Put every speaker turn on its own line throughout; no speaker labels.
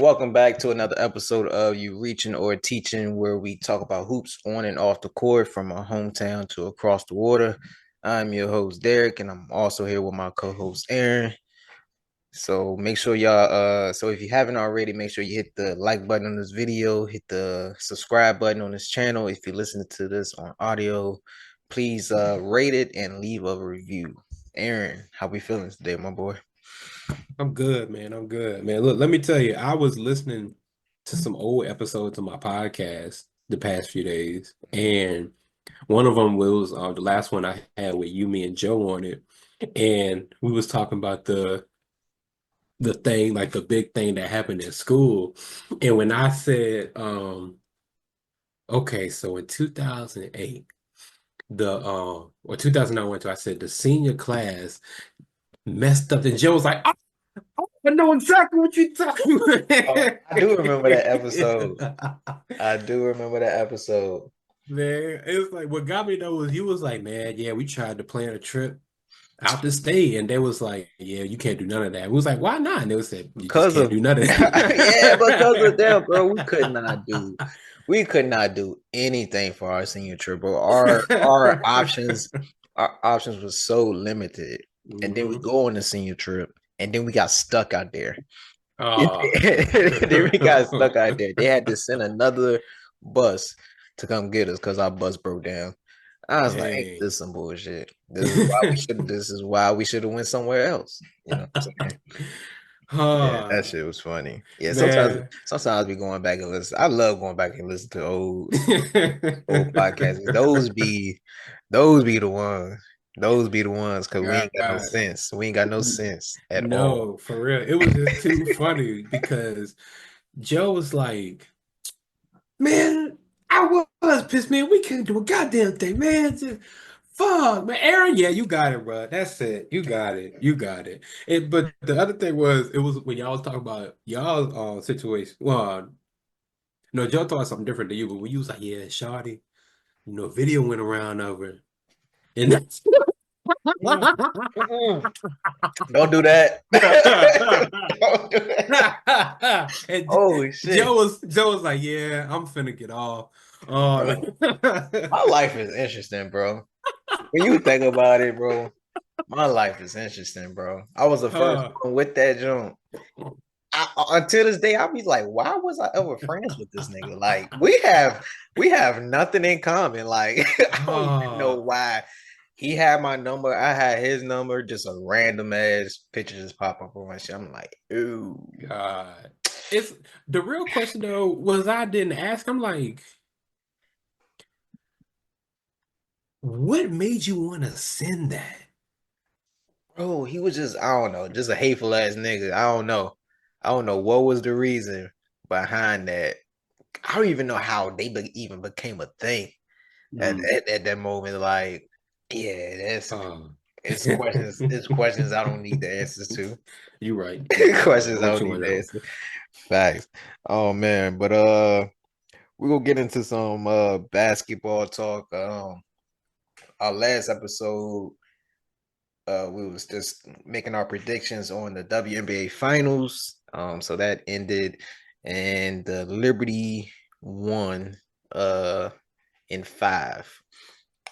welcome back to another episode of You Reaching or Teaching, where we talk about hoops on and off the court from our hometown to across the water. I'm your host, Derek, and I'm also here with my co-host, Aaron. So make sure so if you haven't already, make sure you hit the like button on this video, hit the subscribe button on this channel. If you're listening to this on audio, please rate it and leave a review. Aaron, how we feeling today, my boy?
I'm good, man. I'm good, man. Look, let me tell you, I was listening to some old episodes of my podcast the past few days, and one of them was the last one I had with you, me, and Joe on it, and we was talking about the thing, like the big thing that happened at school, and when I said, okay, so in 2008, or 2009, I said the senior class messed up, and Joe was like, I know exactly what you're talking
Oh, I do remember that episode.
about.
I do remember that episode.
Man, it was like what got me though was he was like, man, yeah, we tried to plan a trip out to state, and they was like, yeah, you can't do none of that. We was like, why not? And they was said, you just
Because
can't
of
do nothing.
yeah, because of them, bro. We could not do anything for our senior trip, bro. Our options was so limited. And then we
hmm
go on the senior trip, and then we got stuck out there.
Oh,
Then we got stuck out there. They had to send another bus to come get us because our bus broke down. I was like, ain't
dang.
this some bullshit? This is why we should have went somewhere else. You know what I'm saying? Yeah, that
Oh,
shit was funny. Yeah, sometimes
man.
sometimes we going back and listen. I love going back and listen to old podcasts. Those be the ones. Those be the ones because we ain't got no
God.
sense. We ain't got no sense at all.
No, for real. It was just too funny because Joe was like, man, I was pissed, man. We can't do a goddamn thing, man. Fuck, man. Aaron, yeah, you got it, bro. That's it. You got it. You got it. But the other thing was, it was when y'all was talking about y'all situation. Well, no, Joe thought something different to you, but when you was like, yeah, Shawty, video went around over, and that's
Mm, mm-mm. Don't do that. Don't do that.
and
Holy shit,
Joe was like, yeah, I'm finna get off.
bro. My life is interesting, bro. When you think about it, bro, my life is interesting, bro. I was the first
uh,
one with that jump. Until this day, I'll be like, why was I ever friends with this nigga? Like, we have nothing in common. Like, I don't even know
uh,
why he had my number. I had his number. Just a random ass picture just pop up on my shit. I'm like, ooh.
God. It's the real question though was I didn't ask. I'm like, what made you want to send that?
Bro, he was just, I don't know, just a hateful ass nigga. I don't know. I don't know what was the reason behind that. I don't even know how they even became a thing
Mm,
at that moment. Like, yeah, that's
uh,
it's questions I don't need the answers to.
you're right. You're right. Yeah, I
Questions I
want
don't
you to
need the
know.
answer. Facts. Oh man, but we're gonna get into some basketball talk. Our last episode, we was just making our predictions on the WNBA Finals. So that ended, and the Liberty won in five.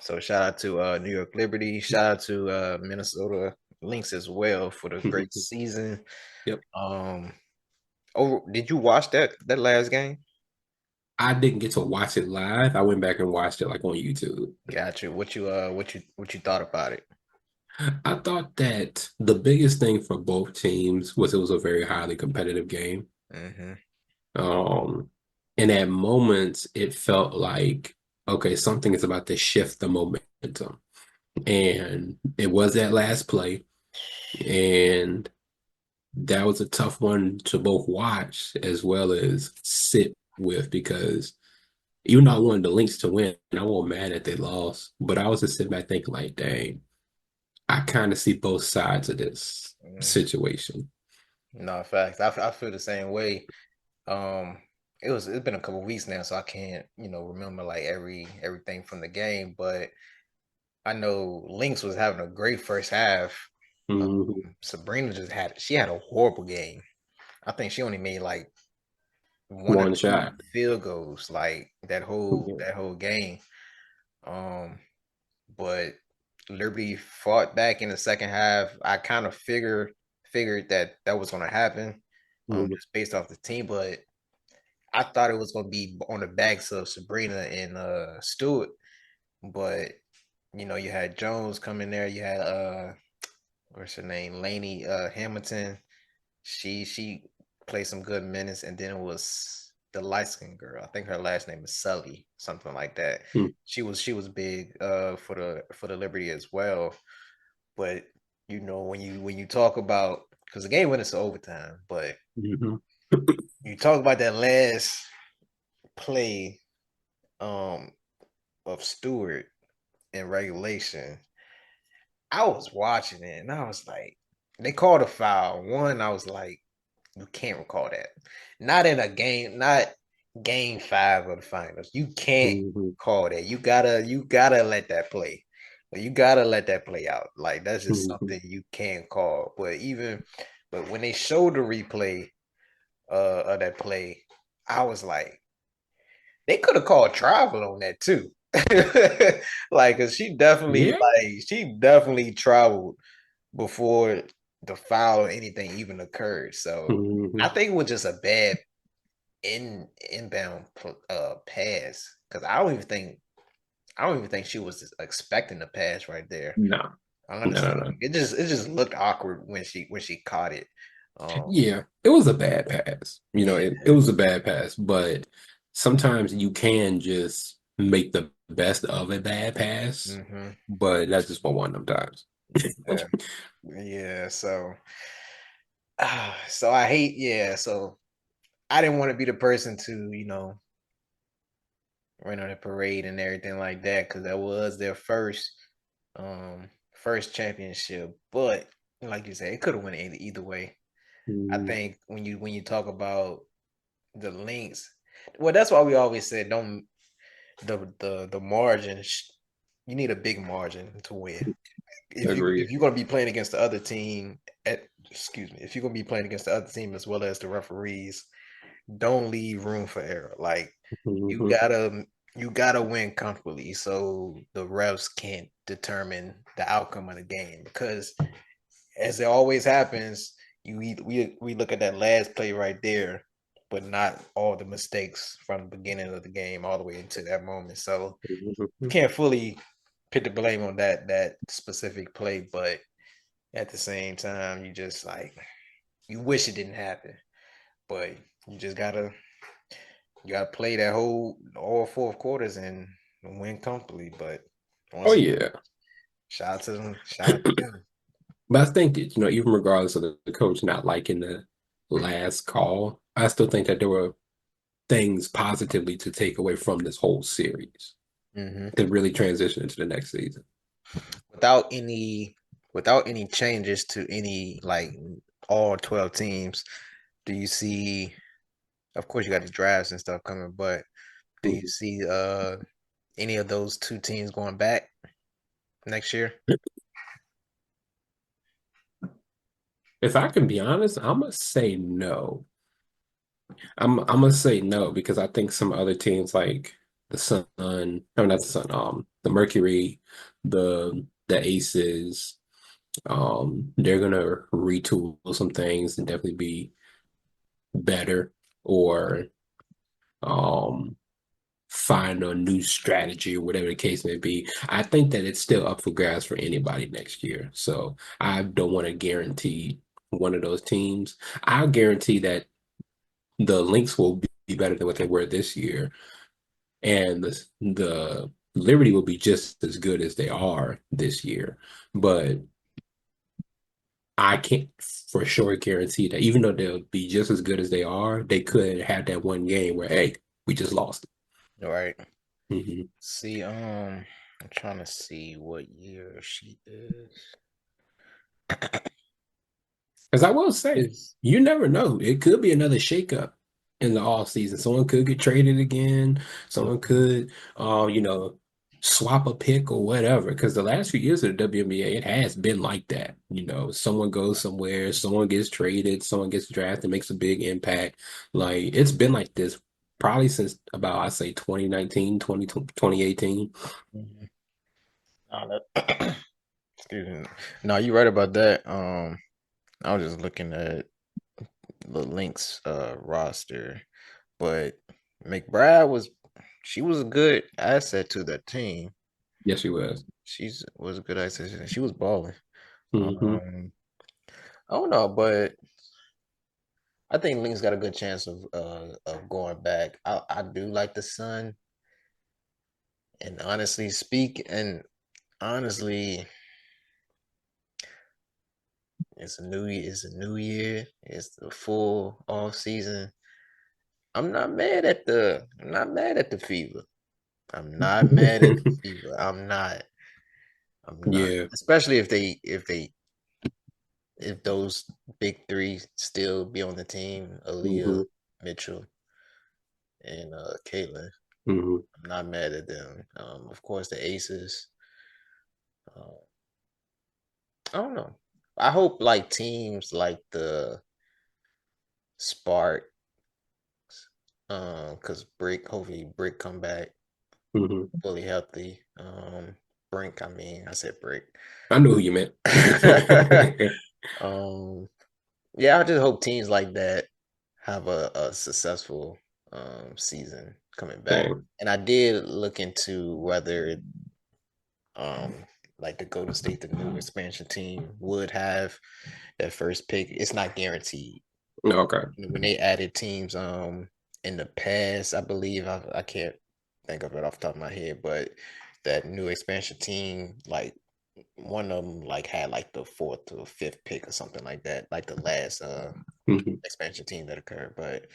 So shout out to New York Liberty. Shout out to Minnesota Lynx as well for the great season.
Yep.
Um, oh, did you watch that last game?
I didn't get to watch it live. I went back and watched it like on YouTube.
Got you. What you thought about it?
I thought that the biggest thing for both teams was it was a very highly competitive game.
Mm-hmm.
Um, and at moments it felt like, okay, something is about to shift the momentum. And it was that last play. And that was a tough one to both watch as well as sit with because even though I wanted the Lynx to win, I wasn't mad that they lost. But I was just sitting back thinking, like, dang, I kind of see both sides of this
Mm-hmm.
situation.
No, facts. I feel the same way. Um, it's been a couple weeks now, so I can't remember like everything from the game, but I know Lynx was having a great first half.
Mhm.
Sabrina she had a horrible game. I think she only made like one or
One
two
shot.
field goals, like
Yeah.
that whole game. Um, but Liberty fought back in the second half. I kind of figured that that was going to happen,
Mhm.
just based off the team. But I thought it was going to be on the backs of Sabrina and Stewart. But you had Jones come in there. You had what's her name, Laney Hamilton. She played some good minutes, and then it was the light skinned girl. I think her last name is Sully, something like that.
Mhm.
She was big for the Liberty as well. But when you talk about, because the game went into overtime, but
Mhm.
you talk about that last play um of Stewart in regulation. I was watching it and I was like, they called a foul. One, I was like, you can't recall that. Not in a game, not game 5 of the finals. You can't
Mhm.
call that. You gotta let that play. You gotta let that play out. Like that's just
Mhm.
something you can't call. But when they showed the replay of that play, I was like, they could have called travel on that too. Like, cause
Yeah.
she definitely traveled before the foul or anything even occurred. So I
Mhm.
think it was just a bad inbound pass, because I don't even think she was expecting the pass right there.
No. No, no,
Honestly,
no.
it just looked awkward when she caught it. Um,
Yeah, it was a bad pass.
yeah.
It was a bad pass, but sometimes you can just make the best of a bad pass,
Hmm.
but that's just for one of them times.
Yeah. Yeah. So I hate. Yeah. So I didn't want to be the person to run on the parade and everything like that, because that was their first championship. But like you said, it could have went either way. I
Mhm.
think when you talk about the links, well, that's why we always said don't the margin. You need a big margin to win. If
Agreed.
you're gonna be playing against the other team, excuse me, if you're gonna be playing against the other team as well as the referees, don't leave room for error. Like you
Mhm.
gotta you gotta win comfortably so the refs can't determine the outcome of the game. Because as it always happens, we look at that last play right there, but not all the mistakes from the beginning of the game all the way into that moment. So you
Mhm.
can't fully put the blame on that specific play, but at the same time, you just like you wish it didn't happen, but you just gotta play that whole all fourth quarters and win comfortably. But
Oh
once again,
yeah,
shout out to them, shout out to them.
but I think that, even regardless of the coach not liking the last call, I still think that there were things positively to take away from this whole series
Hmm.
to really transition into the next season.
Without any without any changes to any like all 12 teams, do you see? Of course, you got the drafts and stuff coming, but do you
Mhm.
see any of those two teams going back next year?
If I can be honest, I'm gonna say no. I'm gonna say no because I think some other teams like the Sun, no, not the Sun, the Mercury, the Aces, they're gonna retool some things and definitely be better or um find a new strategy or whatever the case may be. I think that it's still up for grabs for anybody next year. So I don't want to guarantee one of those teams. I'll guarantee that the Lynx will be better than what they were this year, and the Liberty will be just as good as they are this year. But I can't for sure guarantee that even though they'll be just as good as they are, they could have that one game where, hey, we just lost
All right.
it.
See, I'm trying to see what year she is.
Because I will say,
Is
you never know. It could be another shakeup in the off season. Someone could get traded again. Someone could, you know. swap a pick or whatever. Because the last few years of the WNBA, it has been like that. You know, someone goes somewhere, someone gets traded, someone gets drafted, makes a big impact. Like it's been like this probably since about I say 2019, 2018.
Mhm. Nah, excuse me. No, you're right about that. I was just looking at the Lynx roster, but McBride she was a good asset to that team.
Yes, he was.
She's was a good asset. She was balling.
Hmm.
Um, I don't know, but I think Lynx got a good chance of going back. I do like the Sun, and honestly, it's a new year. It's the full off season. I'm not mad at the Fever. I'm not mad at the Fever. I'm not.
Yeah.
Especially if those big three still be on the team, Aaliyah,
Hmm.
Mitchell, and Caitlin.
Hmm.
I'm not mad at them. Of course, the Aces. Uh, I don't know. I hope like teams like the Spark, because hopefully Brick come back
Hmm.
fully healthy. Brink, I said Brick.
I know who you meant.
um, yeah, I just hope teams like that have a successful season coming back.
Dang.
And I did look into whether um like the Golden State, the new expansion team, would have that first pick. It's not guaranteed.
Okay.
When they added teams in the past, I believe I can't think of it off the top of my head, but that new expansion team, like one of them like had like the fourth or fifth pick or something like that, like the last
Hmm.
expansion team that occurred. But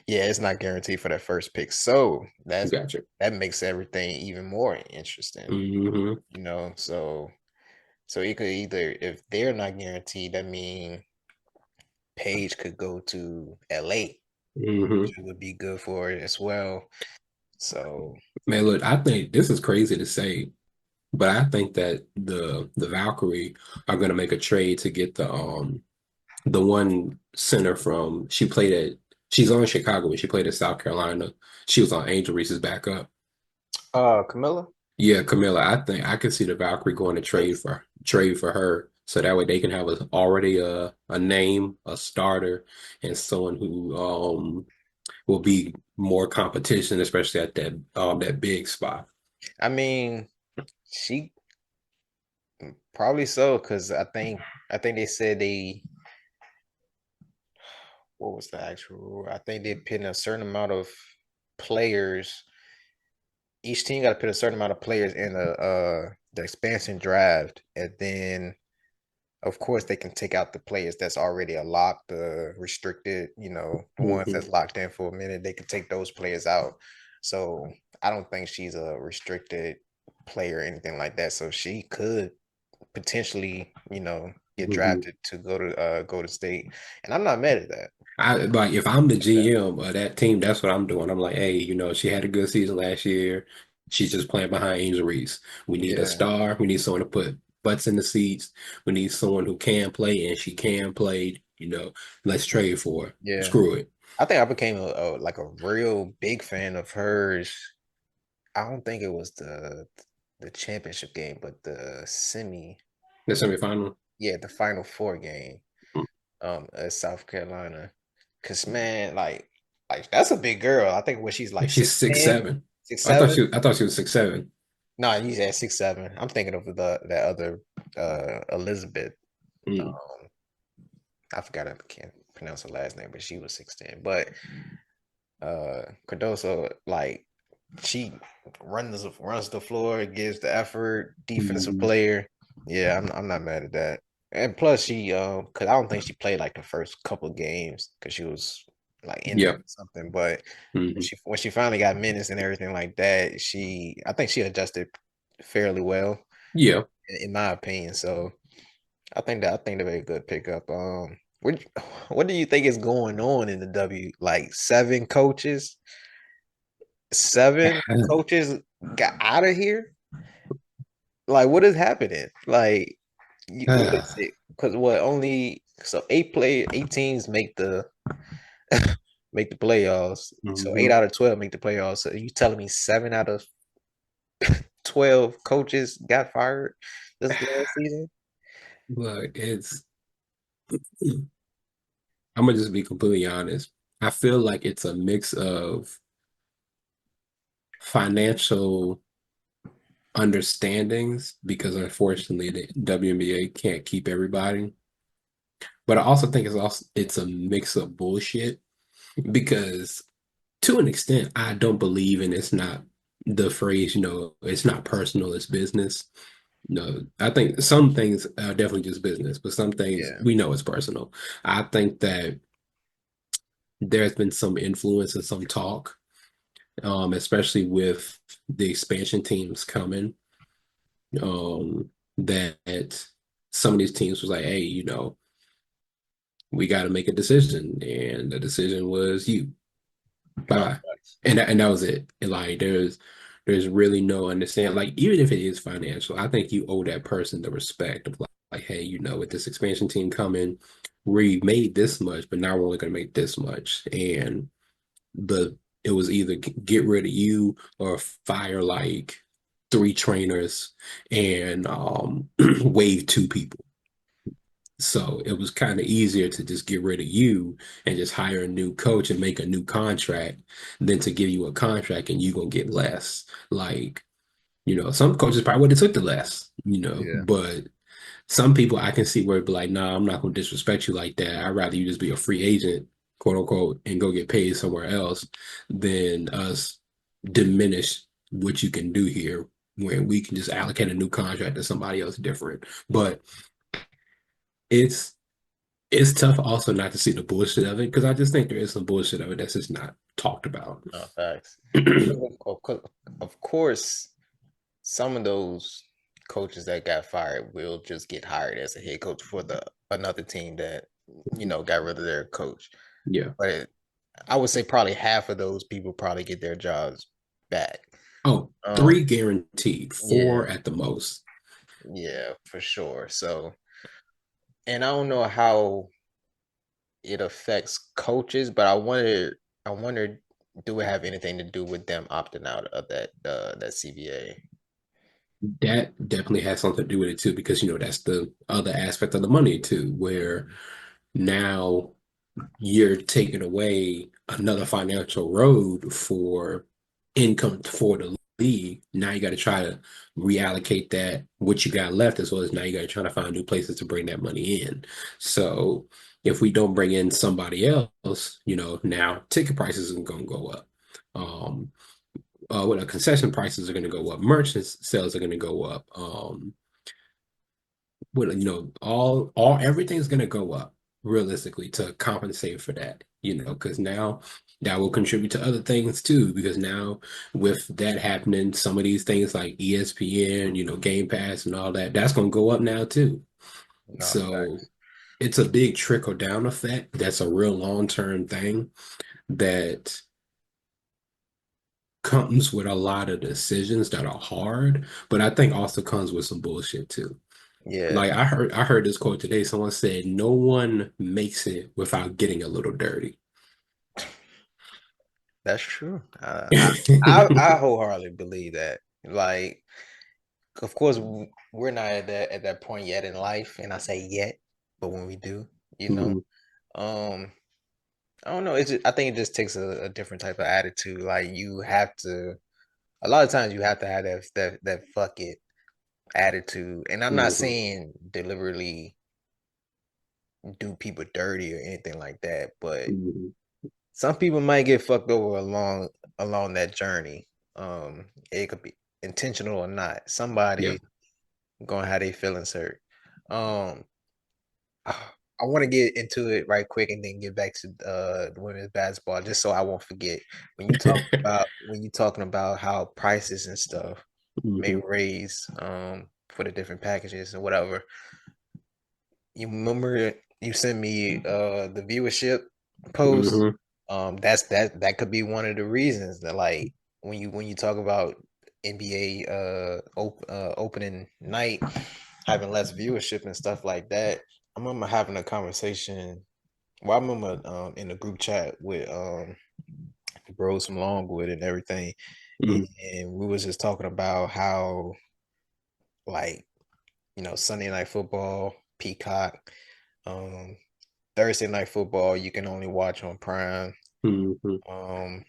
yeah, it's not guaranteed for that first pick. So
Gotcha.
that makes everything even more interesting,
Hmm.
so it could either, if they're not guaranteed, that mean Paige could go to LA,
Hmm.
which would be good for it as well. So
Man, look, I think this is crazy to say, but I think that the Valkyrie are gonna make a trade to get the one center from she's on Chicago, but she played at South Carolina. She was on Angel Reese's backup.
Camilla?
Yeah, Camilla, I think I can see the Valkyrie going to trade for her so that way they can have already a name, a starter, and someone who will be more competition, especially at that big spot.
I mean, she probably so, because I think they said what was the actual rule? I think they put in a certain amount of players. Each team got to put a certain amount of players in the expansion draft, and then of course they can take out the players that's already a locked, restricted. The ones
Hmm.
that's locked in for a minute. They can take those players out. So I don't think she's a restricted player or anything like that. So she could potentially, get
Hmm.
drafted to go to state, and I'm not mad at that.
I like if I'm the
Yeah,
GM of that team, that's what I'm doing. I'm like, hey, she had a good season last year. She's just playing behind Angel Reese. We need a
yeah,
star. We need someone to put butts in the seats. We need someone who can play, and she can play. Let's trade for her.
yeah.
Screw it.
I think I became like a real big fan of hers. I don't think it was the championship game, but the semi,
The semifinal.
yeah, the final four game, at South Carolina. Cause man, like that's a big girl. I think when she's like
She's
6'10",
6'7".
6'7".
I thought she was 6'7".
No, he's at 6'7". I'm thinking of that other Elizabeth.
Mm.
Um, I forgot, I can't pronounce her last name, but she was 6'10". But Cardoso, like, she runs the floor, gives the effort, defensive
Mhm.
player. Yeah, I'm not mad at that. And plus she cause I don't think she played like the first couple games because she was like injured
Yeah.
or something. But
Hmm.
when she finally got minutes and everything like that, I think she adjusted fairly well
Yeah.
in my opinion. So I think they're a good pickup. What do you think is going on in the W? Like seven coaches got out of here. Like, what is happening? Like, what is
Ah,
it? Because what only so eight teams make the make the playoffs. So eight
mhm.
out of 12 make the playoffs. So you telling me 7 out of 12 coaches got fired this last season?
Look, I'm gonna just be completely honest. I feel like it's a mix of financial understandings because unfortunately the WNBA can't keep everybody. But I also think it's a mix of bullshit because to an extent I don't believe in it's not the phrase, it's not personal, it's business. No, I think some things are definitely just business, but some things
Yeah,
we know it's personal. I think that there's been some influence and some talk, especially with the expansion teams coming, that some of these teams was like, hey, we got to make a decision, and the decision was you. Bye
no
bye,
facts.
and that was it. And like, there's really no understand. Like, even if it is financial, I think you owe that person the respect of like, hey, with this expansion team coming, we made this much, but now we're only going to make this much, and the it was either get rid of you or fire like three trainers and waive two people. So it was kind of easier to just get rid of you and just hire a new coach and make a new contract than to give you a contract and you gonna get less. Like, some coaches probably would have took the less,
Yeah,
but some people I can see where it'd be like, nah, I'm not gonna disrespect you like that. I'd rather you just be a free agent, quote unquote, and go get paid somewhere else than us diminish what you can do here when we can just allocate a new contract to somebody else different. But it's it's tough also not to see the bullshit of it because I just think there is some bullshit of it that's just not talked about.
no facts. Of course, some of those coaches that got fired will just get hired as a head coach for the another team that got rid of their coach.
Yeah.
But I would say probably half of those people probably get their jobs back.
Oh,
Um,
three guaranteed,
yeah,
four at the most.
yeah, for sure. So, and I don't know how it affects coaches, but I wonder, do it have anything to do with them opting out of that CBA?
That definitely has something to do with it too, because that's the other aspect of the money too, where now you're taking away another financial road for income for the league. Now you got to try to reallocate that what you got left, as well as now you got to try to find new places to bring that money in. So if we don't bring in somebody else, now ticket prices are going to go up. Um, concession prices are going to go up. Merchant sales are going to go up. All everything's going to go up realistically to compensate for that. Because now that will contribute to other things too. Because now with that happening, some of these things like ESPN, Game Pass and all that, that's going to go up now too.
No
So
facts.
it's a big trickle down effect. That's a real long term thing that comes with a lot of decisions that are hard, but I think also comes with some bullshit too.
Yeah,
Like I heard this quote today. Someone said, "No one makes it without getting a little dirty."
that's true. I wholeheartedly believe that. Like, of course, we're not at that point yet in life, and I say yet, but when we do, you know,
Mhm,
um, I don't know. I think it just takes a different type of attitude. Like, you have to. A lot of times, you have to have that fuck it attitude, and I'm not
mhm,
saying deliberately do people dirty or anything like that, but
mhm.
some people might get fucked over along that journey. It could be intentional or not.
Yeah.
Somebody gonna have their feelings hurt. Um, I want to get into it right quick and then get back to the women's basketball, just so I won't forget. When you talking about how prices and stuff may
Mhm,
raise for the different packages and whatever. You remember you sent me the viewership post.
mhm.
That could be one of the reasons that, like, when you talk about NBA opening night having less viewership and stuff like that. I remember having a conversation. Well, I remember in the group chat with the bros from Longwood and everything,
Mm,
and we was just talking about how like Sunday night football, Peacock, um, Thursday night football you can only watch on Prime,
mhm,
um,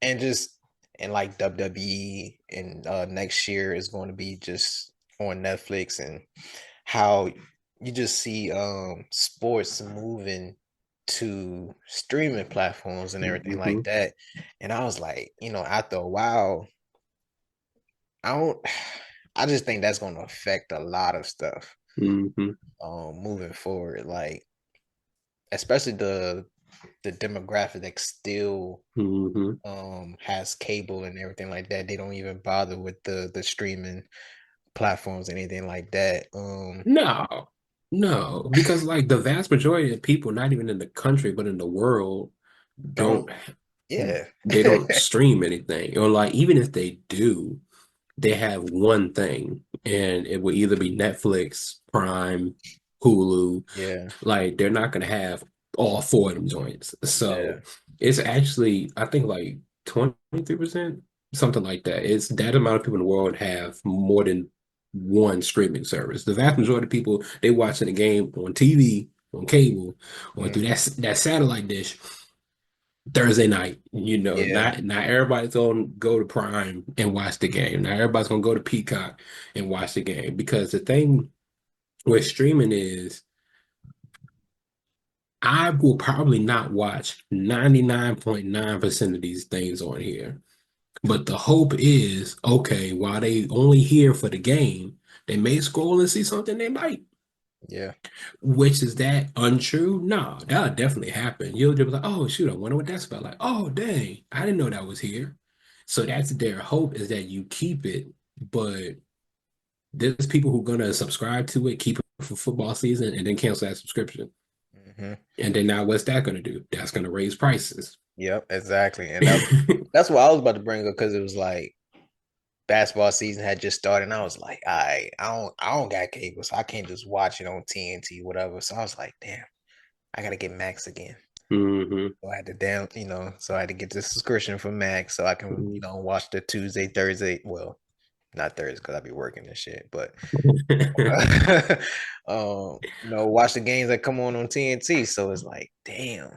and just and like WWE and next year is going to be just on Netflix, and how you just see sports moving to streaming platforms and everything like
mhm,
that. And I was like, after a while, I don't I just think that's going to affect a lot of stuff
mhm,
moving forward, like especially the demographic that still
mhm.
has cable and everything like that. They don't even bother with the streaming platforms, anything like that.
No, no, because like the vast majority of people, not even in the country, but in the world,
Don't
don't
Yeah.
they don't stream anything. Or like even if they do, they have one thing, and it will either be Netflix, Prime, Hulu.
Yeah.
Like they're not gonna have all four of them joints.
Yeah.
So it's actually, I think like 23%, something like that. It's that amount of people in the world have more than one streaming service. The vast majority of people, they watching the game on TV, on cable, or through
Mm,
that satellite dish Thursday night.
yeah.
Not everybody's gonna go to Prime and watch the game. Not everybody's gonna go to Peacock and watch the game, because the thing with streaming is I will probably not watch 99.9% of these things on here. But the hope is, okay, while they only here for the game, they may scroll and see something they like.
Yeah.
Which is that untrue? No, that'll definitely happen. You'll just be like, oh shoot, I wonder what that's about. Like, oh dang, I didn't know that was here. So that's their hope, is that you keep it, but there's people who are gonna subscribe to it, keep it for football season, and then cancel that subscription.
Hmm.
And then now what's that gonna do? That's gonna raise prices.
Yep, exactly. And that's what I was about to bring up, because it was like basketball season had just started, and I was like, I don't got cable, so I can't just watch it on TNT, whatever. So I was like, damn, I gotta get Max again.
Hmm.
So I had to so I had to get the subscription for Max so I can, watch the Tuesday, Thursday. Well, not Thursday because I'll be working and shit, but watch the games that come on TNT. So it's like, damn.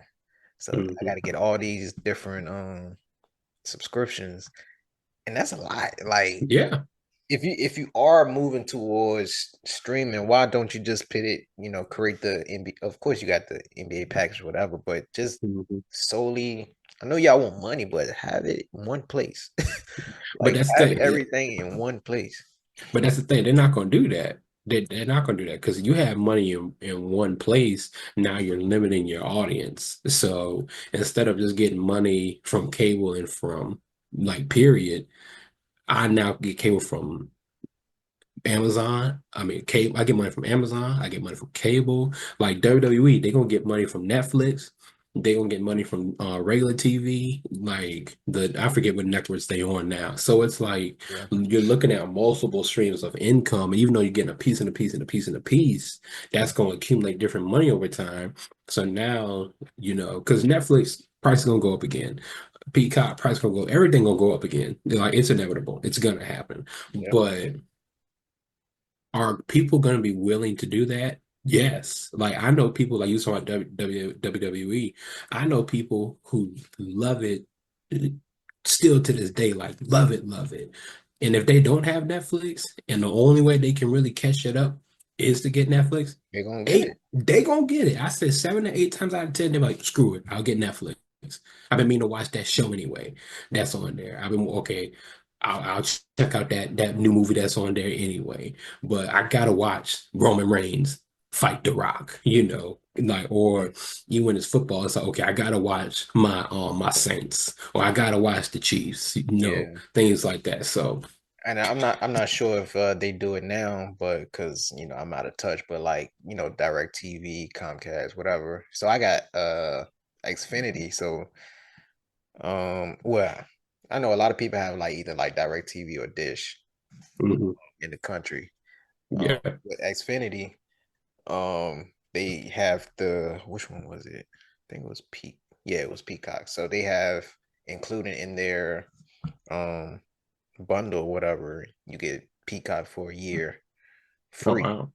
So I got to get all these different subscriptions, and that's a lot. Like
Yeah.
if you are moving towards streaming, why don't you just put it, create the NBA? Of course, you got the NBA package, or whatever, but just
Mhm.
solely. I know y'all want money, but have it in one place.
But
Like
that's the
have
thing. Yeah.
everything in one place.
But that's the thing. They're not going to do that. They're not going to do that, because you have money in one place. Now you're limiting your audience. So instead of just getting money from cable and from like period, I now get cable from Amazon. I mean, cable. I get money from Amazon. I get money from cable. Like WWE, they're gonna get money from Netflix. They're gonna get money from regular TV. Like I forget what networks they on now. So it's like
Yeah.
you're looking at multiple streams of income, and even though you're getting a piece and a piece and a piece and a piece, that's gonna accumulate different money over time. So now, because Netflix price is gonna go up again. Peacock price gonna go. Everything gonna go up again. Like it's inevitable. It's gonna happen.
Yeah.
But are people going to be willing to do that? Yes. Like I know people, like you saw at WWE. I know people who love it still to this day, like love it, love it. And if they don't have Netflix, and the only way they can really catch it up is to get Netflix,
They're gonna get it.
they gonna get it. I said 7 to 8 times out of 10, they're like, screw it, I'll get Netflix. I've been meaning to watch that show anyway. That's on there. I've been okay. I'll check out that new movie that's on there anyway. But I gotta watch Roman Reigns fight The Rock, like, or even when it's football, it's like, okay, I gotta watch my Saints, or I gotta watch the Chiefs,
Yeah.
things like that. So
And I'm not sure if they do it now, but because I'm out of touch, but like Direct TV, Comcast, whatever. So I got Xfinity. So well, I know a lot of people have like either like Direct TV or Dish
Hmm.
in the country.
Yeah.
With Xfinity, they have the which one was it? I think it was Peak. Yeah, it was Peacock. So they have included in their um bundle, whatever, you get Peacock for a year
Oh
free.
wow.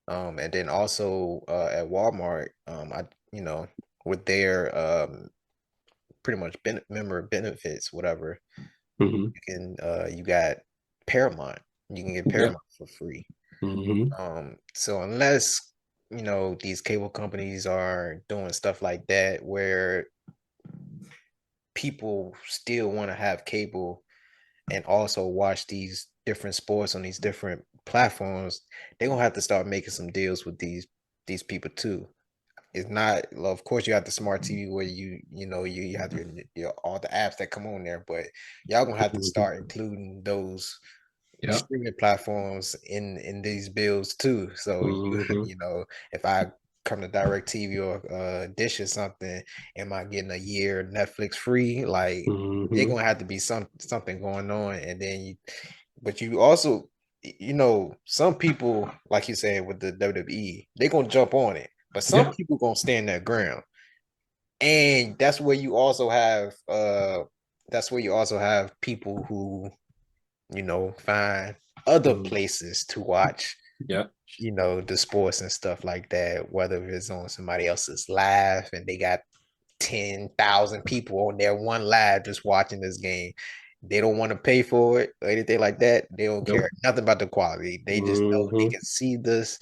And then also at Walmart, with their pretty much member benefits, whatever,
Hmm.
you got Paramount. You can get
Yeah.
Paramount for free.
Hmm.
So unless these cable companies are doing stuff like that where people still want to have cable and also watch these different sports on these different platforms, they're gonna have to start making some deals with these people too. It's not, well, of course you have the smart TV where you have your all the apps that come on there, but y'all gonna have to
Hmm.
start including those
Yeah.
streaming platforms in these bills too. So
Hmm.
if I come to Direct TV or Dish or something, am I getting a year Netflix free? Like they're
Hmm.
gonna have to be something going on, and then but you also some people like you said with the WWE, they're gonna jump on it, but some
Yeah.
people gonna stand their ground, and that's where you also have people who find other
Hmm.
places to watch,
Yeah.
the sports and stuff like that, whether it's on somebody else's live and they got 10,000 people on their one live just watching this game. They don't want to pay for it or anything like that. They don't care
Nope.
nothing about the quality. They just know they
Hmm.
can see this.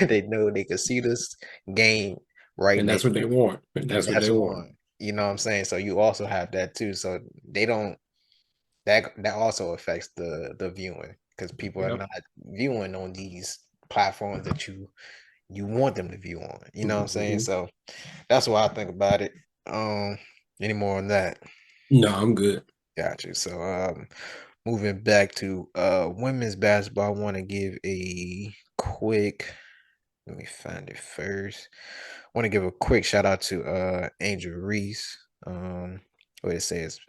They know they can see this game right
And
now.
that's what they want. And
And
that's what
that's
they want.
one. You know what I'm saying? So you also have that too. So they don't that also affects the viewing because people are
Yep.
not viewing on these platforms that you want them to view on. You know what I'm saying?
Hmm.
So that's what I think about it. Um, any more on that?
No, I'm good.
Got you. So moving back to women's basketball, I want to give a quick. Let me find it first. Want to give a quick shout out to Angel Reese. What it says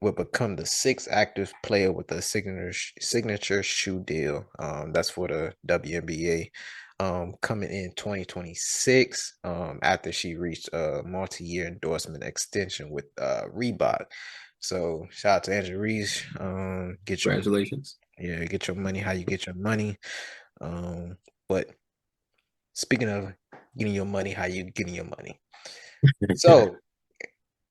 will become the sixth active player with a signature shoe deal. That's for the WNBA. Coming in 2026. After she reached a multi-year endorsement extension with Reebok. So shout out to Angel Reese. Get your
Congratulations.
yeah, get your money how you get your money. But speaking of getting your money, how you getting your money? So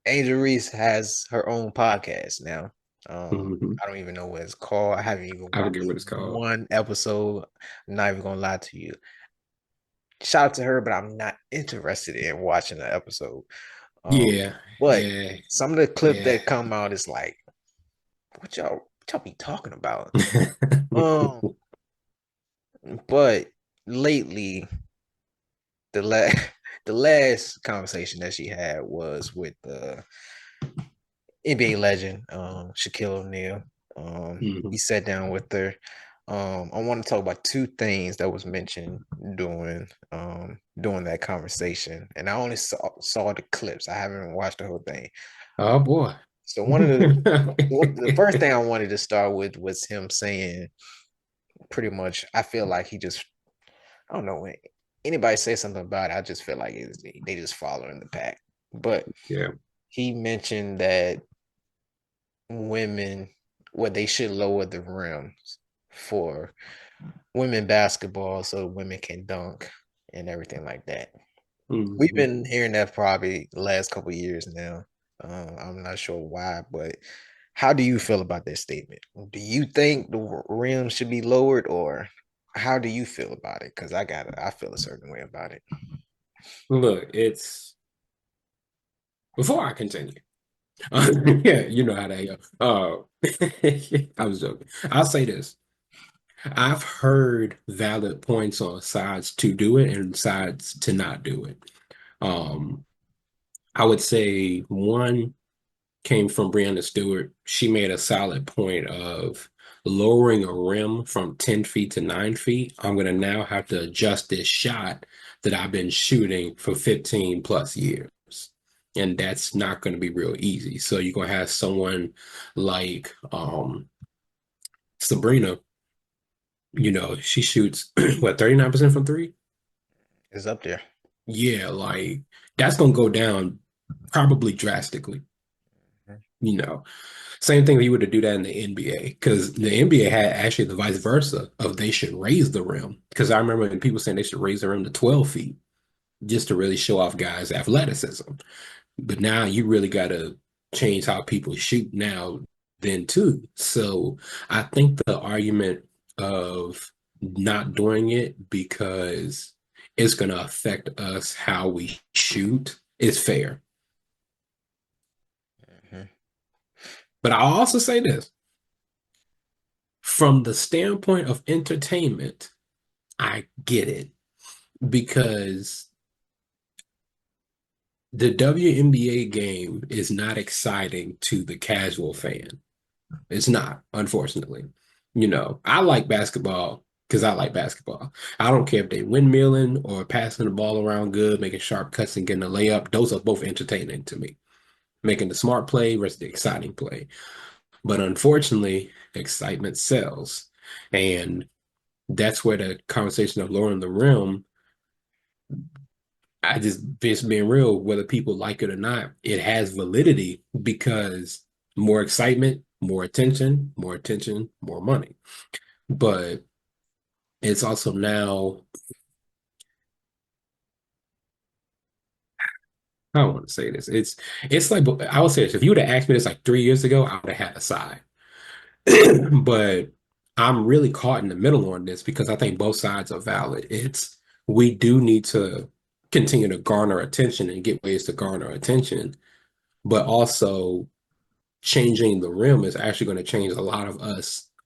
Angel Reese has her own podcast now.
Hmm.
I don't even know what it's called. I haven't even
I forget
watched
what it's called.
one episode. I'm not even gonna lie to you. Shout out to her, but I'm not interested in watching the episode. Um,
Yeah.
but
Yeah.
some of the clip
Yeah.
that come out is like, what y'all be talking about? Um, but lately, the last the last conversation that she had was with NBA legend, Shaquille O'Neal. He
Hmm.
sat down with her. I want to talk about two things that was mentioned during that conversation, and I only saw the clips. I haven't watched the whole thing.
Oh boy.
So the first thing I wanted to start with was him saying, pretty much, I feel like he just, I don't know, when anybody says something about it, I just feel like they just following the pack. But
Yeah.
he mentioned that women, what they should lower the rims for women basketball so women can dunk and everything like that. We've
Hmm.
been hearing that probably the last couple of years now. I'm not sure why, but how do you feel about that statement? Do you think the rims should be lowered, or how do you feel about it? Because I feel a certain way about it.
Look, it's before I continue. Yeah, you know how that go. I was joking. I'll say this. I've heard valid points on sides to do it and sides to not do it. Um, I would say one came from Brianna Stewart. She made a solid point of lowering a rim from 10 feet to 9 feet. I'm going to now have to adjust this shot that I've been shooting for 15 plus years. and that's not going to be real easy. So you're going to have someone like Sabrina, she shoots what, 39% from three?
It's up there.
Yeah, like that's going to go down probably drastically.
Mhm.
You know, Same thing if you were to do that in the NBA, because the NBA had actually the vice versa of they should raise the rim. Because I remember when people saying they should raise the rim to 12 feet just to really show off guys' athleticism. But now you really got to change how people shoot now then too. So I think the argument of not doing it because it's going to affect us how we shoot is fair.
Mhm.
But I'll also say this from the standpoint of entertainment, I get it because the WNBA game is not exciting to the casual fan. It's not, unfortunately. I like basketball because I like basketball. I don't care if they windmilling or passing the ball around good, making sharp cuts and getting a layup. Those are both entertaining to me. Making the smart play versus the exciting play. But unfortunately, excitement sells. And that's where the conversation of lowering the rim, just being real, whether people like it or not, it has validity because more attention, more money. But it's also now, I don't want to say this. It's like I would say this. If you would have asked me this like 3 years ago, I would have had a side. But I'm really caught in the middle on this because I think both sides are valid. We do need to continue to garner attention and get ways to garner attention, but also changing the rim is actually going to change a lot of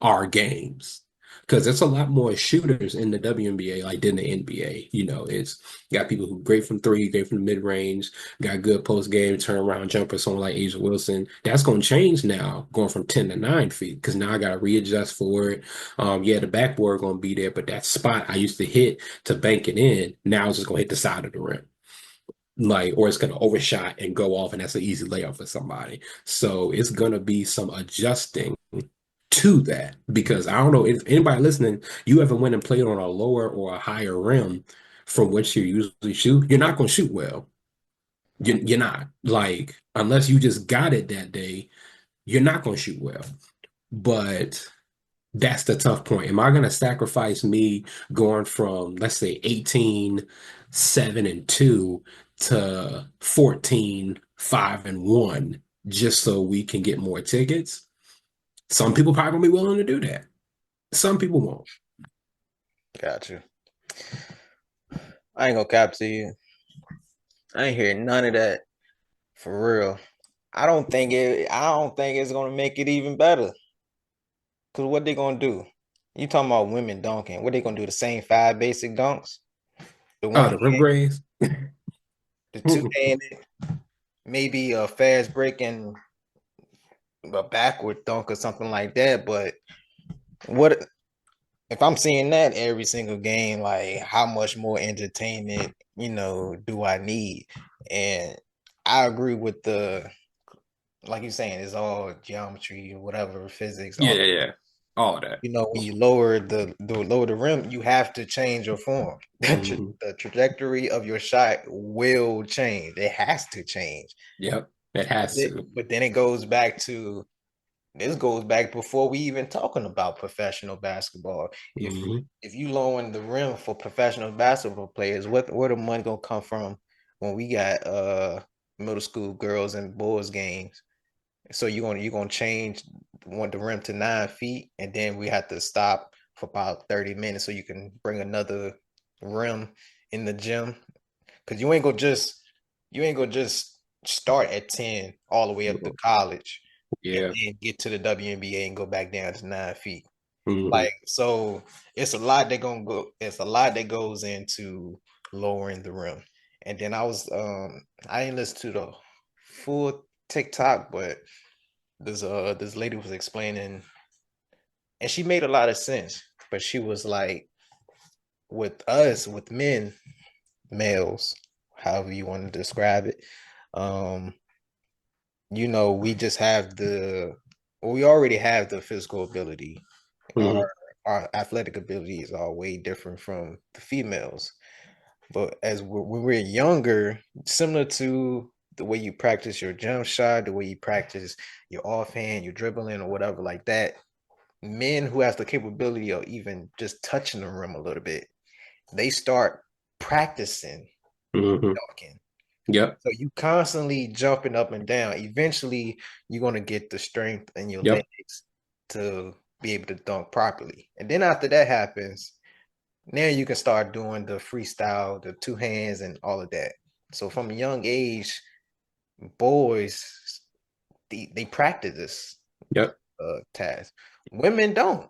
our games. Because there's a lot more shooters in the WNBA like than the NBA. It's got people who great from three, great from the mid range, got good post game turnaround jumper, someone like Angel Wilson. That's going to change now, going from 10 to 9 feet, because now I got to readjust for it. Yeah, the backboard going to be there, but that spot I used to hit to bank it in, now it's just going to hit the side of the rim, like, or it's going to overshot and go off, and that's an easy layup for somebody. So it's going to be some adjusting to that, because I don't know if anybody listening, you ever went and played on a lower or a higher rim from which you usually shoot, you're not going to shoot well. You're not, like, unless you just got it that day, you're not going to shoot well. But that's the tough point. Am I going to sacrifice me going from, let's say, 18, 7 and 2 to 14, 5 and 1 just so we can get more tickets? Some people probably won't be willing to do that. Some people won't.
Got you. I ain't gonna cap to you. I ain't hear none of that for real. I don't think it's gonna make it even better. Cause what they gonna do? You talking about women dunking? What they gonna do? The same five basic dunks? The
Oh,
one
the rim
hand,
graze?
the two handed, maybe a fast break and a backward dunk or something like that. But what if I'm seeing that every single game? Like, how much more entertainment, do I need? And I agree with like you're saying, it's all geometry, whatever, physics,
Yeah,
all.
yeah, yeah. All of that.
When you lower the rim, you have to change your form.
Hmm.
The trajectory of your shot will change. It has to change.
Yep, it has to.
But then it goes back to this goes back before we even talking about professional basketball.
Hmm.
If you lowering the rim for professional basketball players, where the money gonna come from when we got middle school girls and boys games? So you're gonna change want the rim to 9 feet, and then we have to stop for about 30 minutes so you can bring another rim in the gym. Cause you ain't gonna just start at 10 all the way up to college and
Yeah.
then get to the WNBA and go back down to 9 feet.
Hmm.
Like, so it's a lot that goes into lowering the rim. And then I didn't listen to the full TikTok, but this lady was explaining, and she made a lot of sense. But she was like, with us, with males, however you want to describe it, Um, we just have we already have the physical ability.
Hmm.
Our athletic abilities are way different from the females. But when we're younger, similar to the way you practice your jump shot, the way you practice your offhand, your dribbling, or whatever like that, men who have the capability of even just touching the rim a little bit, they start practicing
Hmm.
dunking.
Yep.
So you constantly jumping up and down. Eventually, you're gonna get the strength in your
Yep.
legs to be able to dunk properly. And then after that happens, now you can start doing the freestyle, the two hands, and all of that. So from a young age, boys they practice this
Yep.
task. Women don't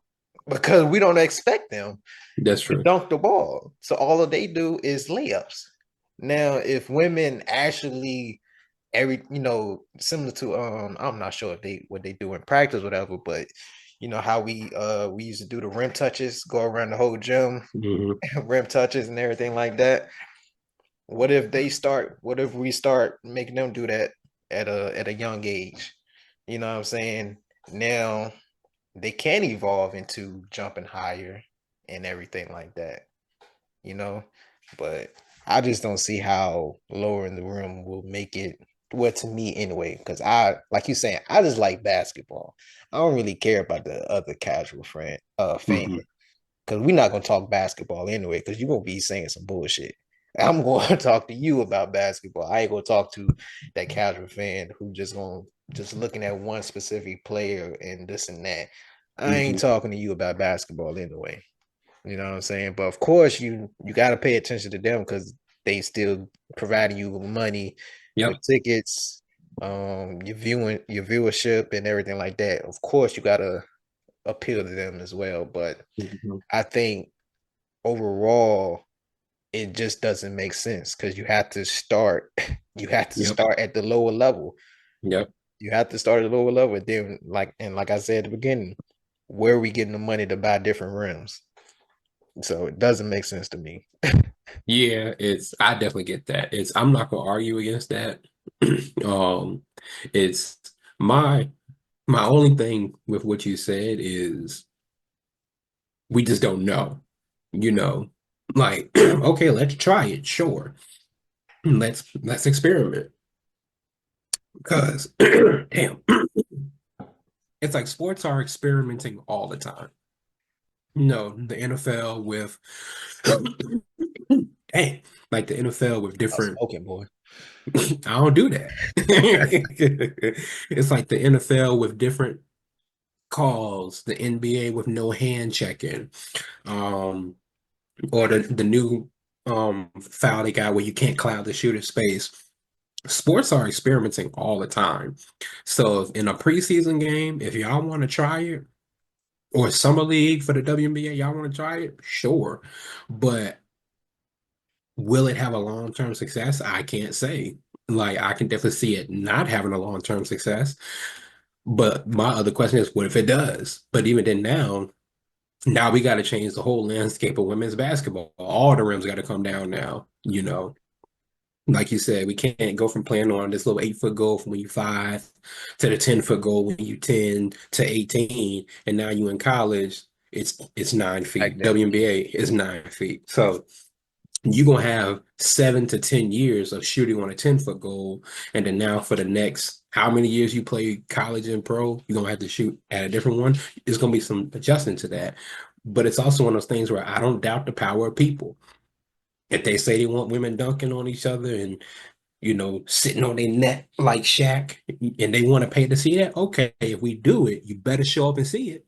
because we don't expect them
That's
to
true.
dunk the ball. So all they do is layups. Now, if women actually similar to I'm not sure if they what they do in practice, whatever, but how we used to do the rim touches, go around the whole gym,
Hmm.
rim touches and everything like that. What if we start making them do that at a young age? You know what I'm saying? Now they can evolve into jumping higher and everything like that, you know? But I just don't see how lowering the rim will make it well to me anyway. Because like you saying, I just like basketball. I don't really care about the other casual fan.
Hmm.
Because we're not gonna talk basketball anyway, because you're gonna be saying some bullshit. I'm going to talk to you about basketball. I ain't gonna talk to that casual fan who just looking at one specific player and this and that. I ain't
Hmm.
talking to you about basketball anyway. You know what I'm saying? But of course, you got to pay attention to them because they still providing you with money, your
Yep.
tickets, your viewership, and everything like that. Of course, you got to appeal to them as well. But
Hmm.
I think overall, it just doesn't make sense because you have to start. You have to
Yep.
start at the lower level.
Yep.
You have to start at the lower level. Then, like I said at the beginning, where are we getting the money to buy different rims? So it doesn't make sense to me.
Yeah, I definitely get that. I'm not gonna argue against that. Um, it's my my only thing with what you said is we just don't know. You know, like, okay, let's try it, sure. Let's experiment. Because damn, it's like sports are experimenting all the time. No, the NFL with dang, like the NFL with
I was
different.
smoking, boy.
I don't do that. It's like the NFL with different calls, the NBA with no hand checking, um, or the new foul they got where you can't cloud the shooter's space. Sports are experimenting all the time. So in a preseason game, if y'all want to try it, or summer league for the WNBA, y'all want to try it, sure. But will it have a long-term success? I can't say. Like I can definitely see it not having a long-term success. But my other question is, what if it does? But even then now we got to change the whole landscape of women's basketball. All the rims got to come down now, you know. Like you said, we can't go from playing on this little 8 foot goal from when you five to the 10 foot goal when you 10 to 18, and now you in college, it's 9 feet.
Like that.
WNBA is 9 feet. So you're gonna have 7 to 10 years of shooting on a 10 foot goal, and then now for the next how many years you play college and pro, you're gonna have to shoot at a different one. There's gonna be some adjustment to that. But it's also one of those things where I don't doubt the power of people. If they say they want women dunking on each other and sitting on their neck like Shaq, and they want to pay to see that, okay, if we do it, you better show up and see it.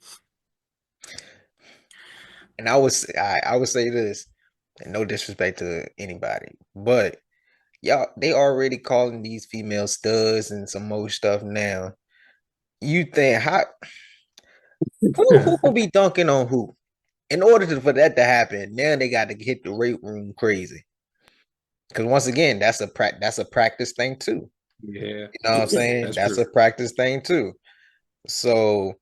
And I would say this, and no disrespect to anybody, but y'all they already calling these female studs and some more stuff now. You think how who will be dunking on who? In order for that to happen, now they got to hit the weight room crazy. Because once again, that's a practice thing too.
Yeah,
You know what I'm saying?
that's
That's
true.
a practice thing too. So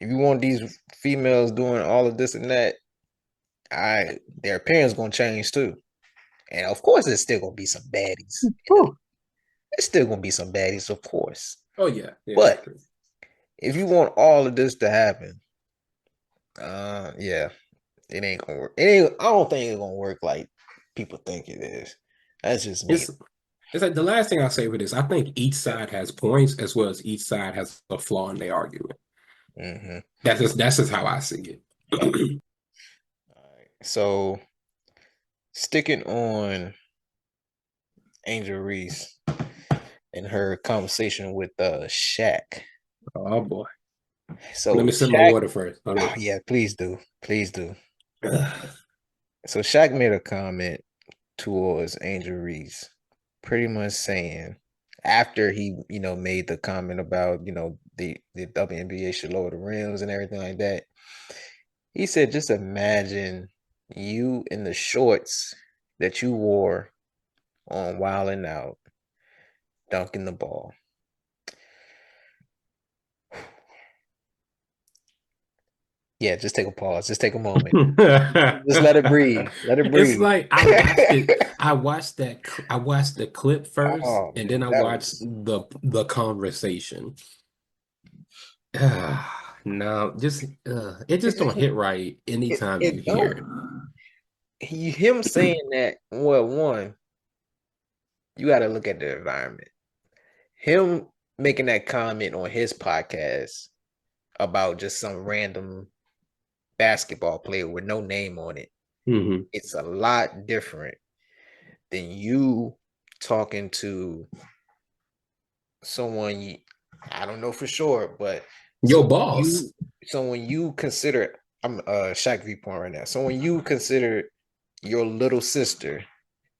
if you want these females doing all of this and that, their appearance gonna change too. And of course, there's still gonna be some baddies.
Whew.
There's still gonna be some baddies, of course.
Oh yeah, that's
But
true.
if you want all of this to happen, yeah, it ain't gonna work. It ain't, I don't think it's gonna work like people think it is. That's just me.
It's it's like the last thing I'll say with this. I think each side has points as well as each side has a flaw in their argument.
Mm-hmm.
That's just how I see
All
it.
right. So sticking on Angel Reese and her conversation with Shaq.
Oh boy. Let
So
me sip my
Shaq,
water first.
oh, yeah, please do, please do. So Shaq made a comment towards Angel Reese, pretty much saying after he, made the comment about, the WNBA should lower the rims and everything like that. He said, just imagine you in the shorts that you wore on Wild 'N Out, dunking the ball. Yeah, just take a pause. Just take a moment. Just let it breathe. Let it
It's
breathe.
like I watched it. I watched the clip first,
Oh
and then
man,
I
that
watched
was
the conversation. No, just it just don't hit right anytime you
it
hear
don't.
it.
Him saying that. Well, one, you got to look at the environment. Him making that comment on his podcast about just some random basketball player with no name on it.
Hmm.
It's a lot different than you talking to someone I don't know for sure, but
Your
someone
boss.
you consider. I'm Shaq viewpoint right now. Someone you consider your little sister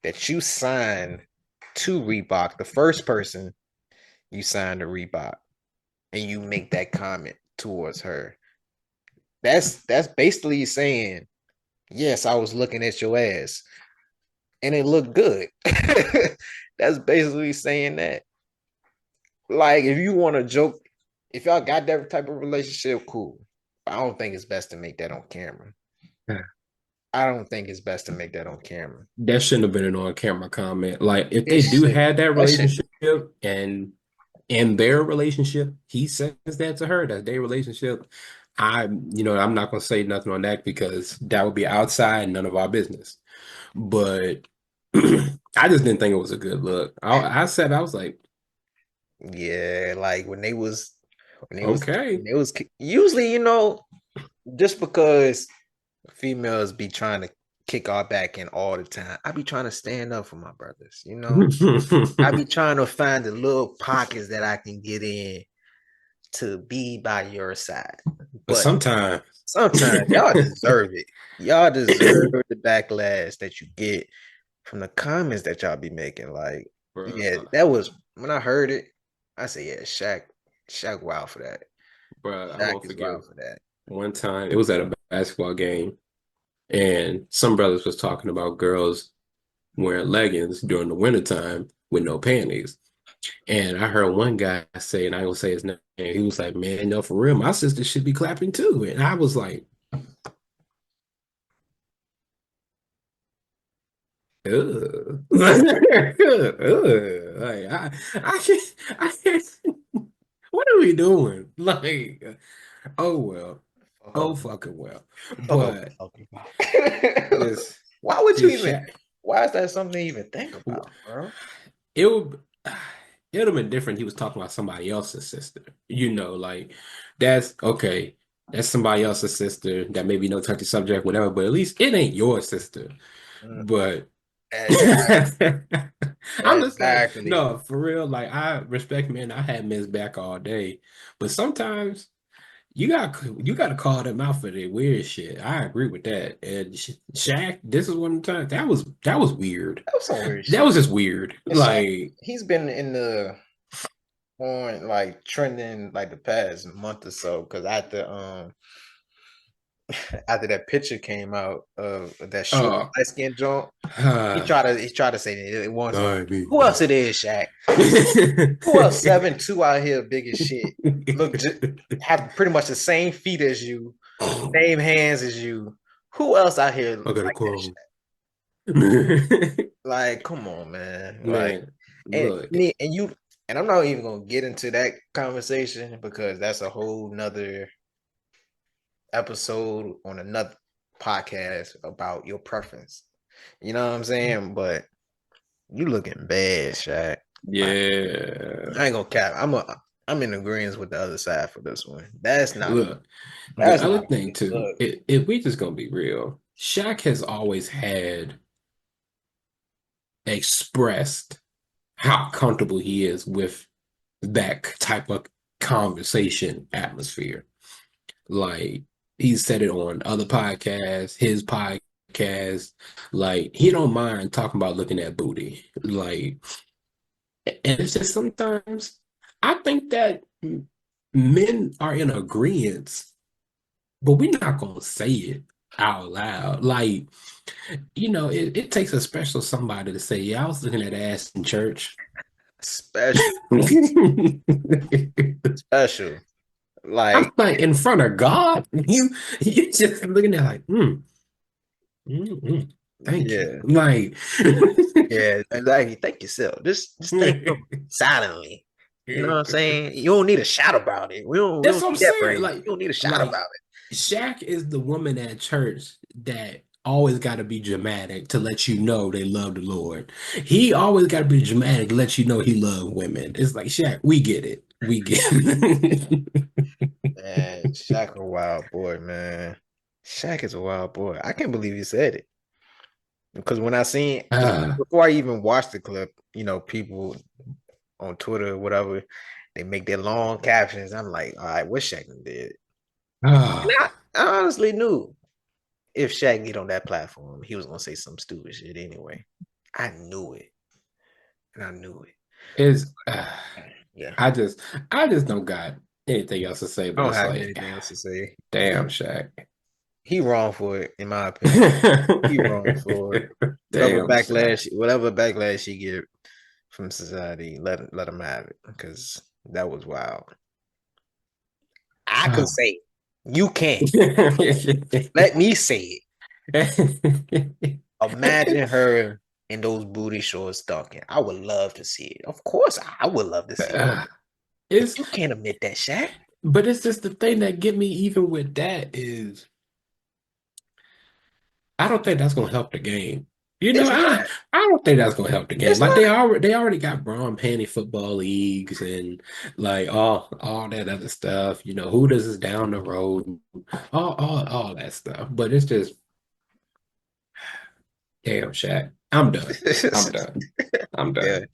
that you signed to Reebok, the first person you signed to Reebok, and you make that comment towards her. That's basically saying, yes, I was looking at your ass and it looked good. That's basically saying that. Like, if you want to joke, if y'all got that type of relationship, cool. I don't think it's best to make that on camera. I don't think it's best to make that on camera.
That shouldn't have been an on-camera comment. Like, if
It
they do
should.
have that
That should.
relationship and in their relationship, he says that to her, that's their relationship. I'm not gonna say nothing on that because that would be outside none of our business. But I just didn't think it was a good look. I was like,
Yeah, like
okay.
when they was usually, just because females be trying to kick our back in all the time, I be trying to stand up for my brothers. I be trying to find the little pockets that I can get in to be by your side.
But
But
sometimes,
sometimes y'all deserve it. Y'all deserve the backlash that you get from the comments that y'all be making. Like, yeah,
bruh,
that was when I heard it, I said, yeah, Shaq wild for that.
bruh, I
Shaq
won't
is
forget
wild for that.
one time it was at a basketball game, and some brothers was talking about girls wearing leggings during the wintertime with no panties. And I heard one guy say, and I ain't gonna say his name, he was like, man, no, for real, my sister should be clapping too. And I was like, ugh. Ugh. Like, I can't, what are we doing? Like, oh well. Oh
Fuck,
fucking well.
fuck are we
But
talking about?
just
Why would you
just
even?
Shaq.
Why is that something to even think about, bro?
It would it would have been different. He was talking about somebody else's sister. Like that's okay. That's somebody else's sister that maybe no touchy subject, whatever, but at least it ain't your sister.
Mm,
But
exactly.
I'm just like,
Exactly.
no, for real. Like I respect men. I had men's back all day. But sometimes you gotta call them out for their weird shit. I agree with that. And Shaq, this is one of the times that was weird.
That was some weird
That
shit.
was just weird.
And Shaq,
Like,
he's been in the on like trending like the past month or so because after that picture came out of that short
uh,
light skin joint, he tried to say that it wasn't.
I mean,
Who else it is, Shaq? Who else 7'2" out here big as shit? Look, have pretty much the same feet as you, same hands as you. Who else out here
I got a
like that shit?
quote. Man,
Like, come on, man. Like, And
Look,
me and you, and I'm not even gonna get into that conversation because that's a whole nother episode on another podcast about your preference. You know what I'm saying? But you looking bad, Shaq. Like,
yeah.
I ain't gonna cap. I'm in agreement with the other side for this one.
Look, the
That's
other
not a
thing
good
too,
look.
if we just gonna be real, Shaq has always had expressed how comfortable he is with that type of conversation atmosphere. Like he said it on other podcasts, his podcast. Like he don't mind talking about looking at booty. Like, and it's just sometimes I think that men are in agreement, but we're not gonna say it out loud. Like, it takes a special somebody to say, "Yeah, I was looking at ass in church."
Special, special.
I'm
Like,
like in front of God. You just looking at like, mm. Thank you.
yeah.
Like,
Yeah, exactly. Thank yourself. Just thank him silently. You know what I'm saying? You don't need a shout about it. We
that's
don't
what I'm
need that
saying.
praise. You don't need a shout
Like
about
Shaq is the woman at church that always got to be dramatic to let you know they love the Lord. He always got to be dramatic to let you know he love women. It's like Shaq, we get it. We get it.
it. Man, Shaq a wild boy, man. Shaq is a wild boy. I can't believe he said it. Because when I seen because
Ah,
before I even watched the clip, people on Twitter or whatever, they make their long captions. I'm like, all right, what Shaq done did? And
ah.
I honestly knew if Shaq get on that platform, he was gonna say some stupid shit anyway. I knew it. And I knew it.
Is
Yeah.
I just I just don't got anything else to say,
I
but
don't
it's
have
like,
anything else to say.
damn, Shaq.
He wrong for it, in my opinion. He wrong for it.
Damn, Shaq.
Whatever backlash he get from society, let him have it. Because that was wild. I can
Oh.
say it. You can't. Let me say it. Imagine her in those booty shorts dunking. I would love to see it. Of course, I would love to see it. But
It's
you can't admit that, Shaq.
but it's just the thing that get me even with that is I don't think that's gonna help the game.
It's
I don't think that's gonna help the game.
it's
Like
not.
they already got brown panty football leagues and like all that other stuff. Who does this down the road, all that stuff. But it's just damn, Shaq. I'm done. I'm done. I'm
Yeah.
done.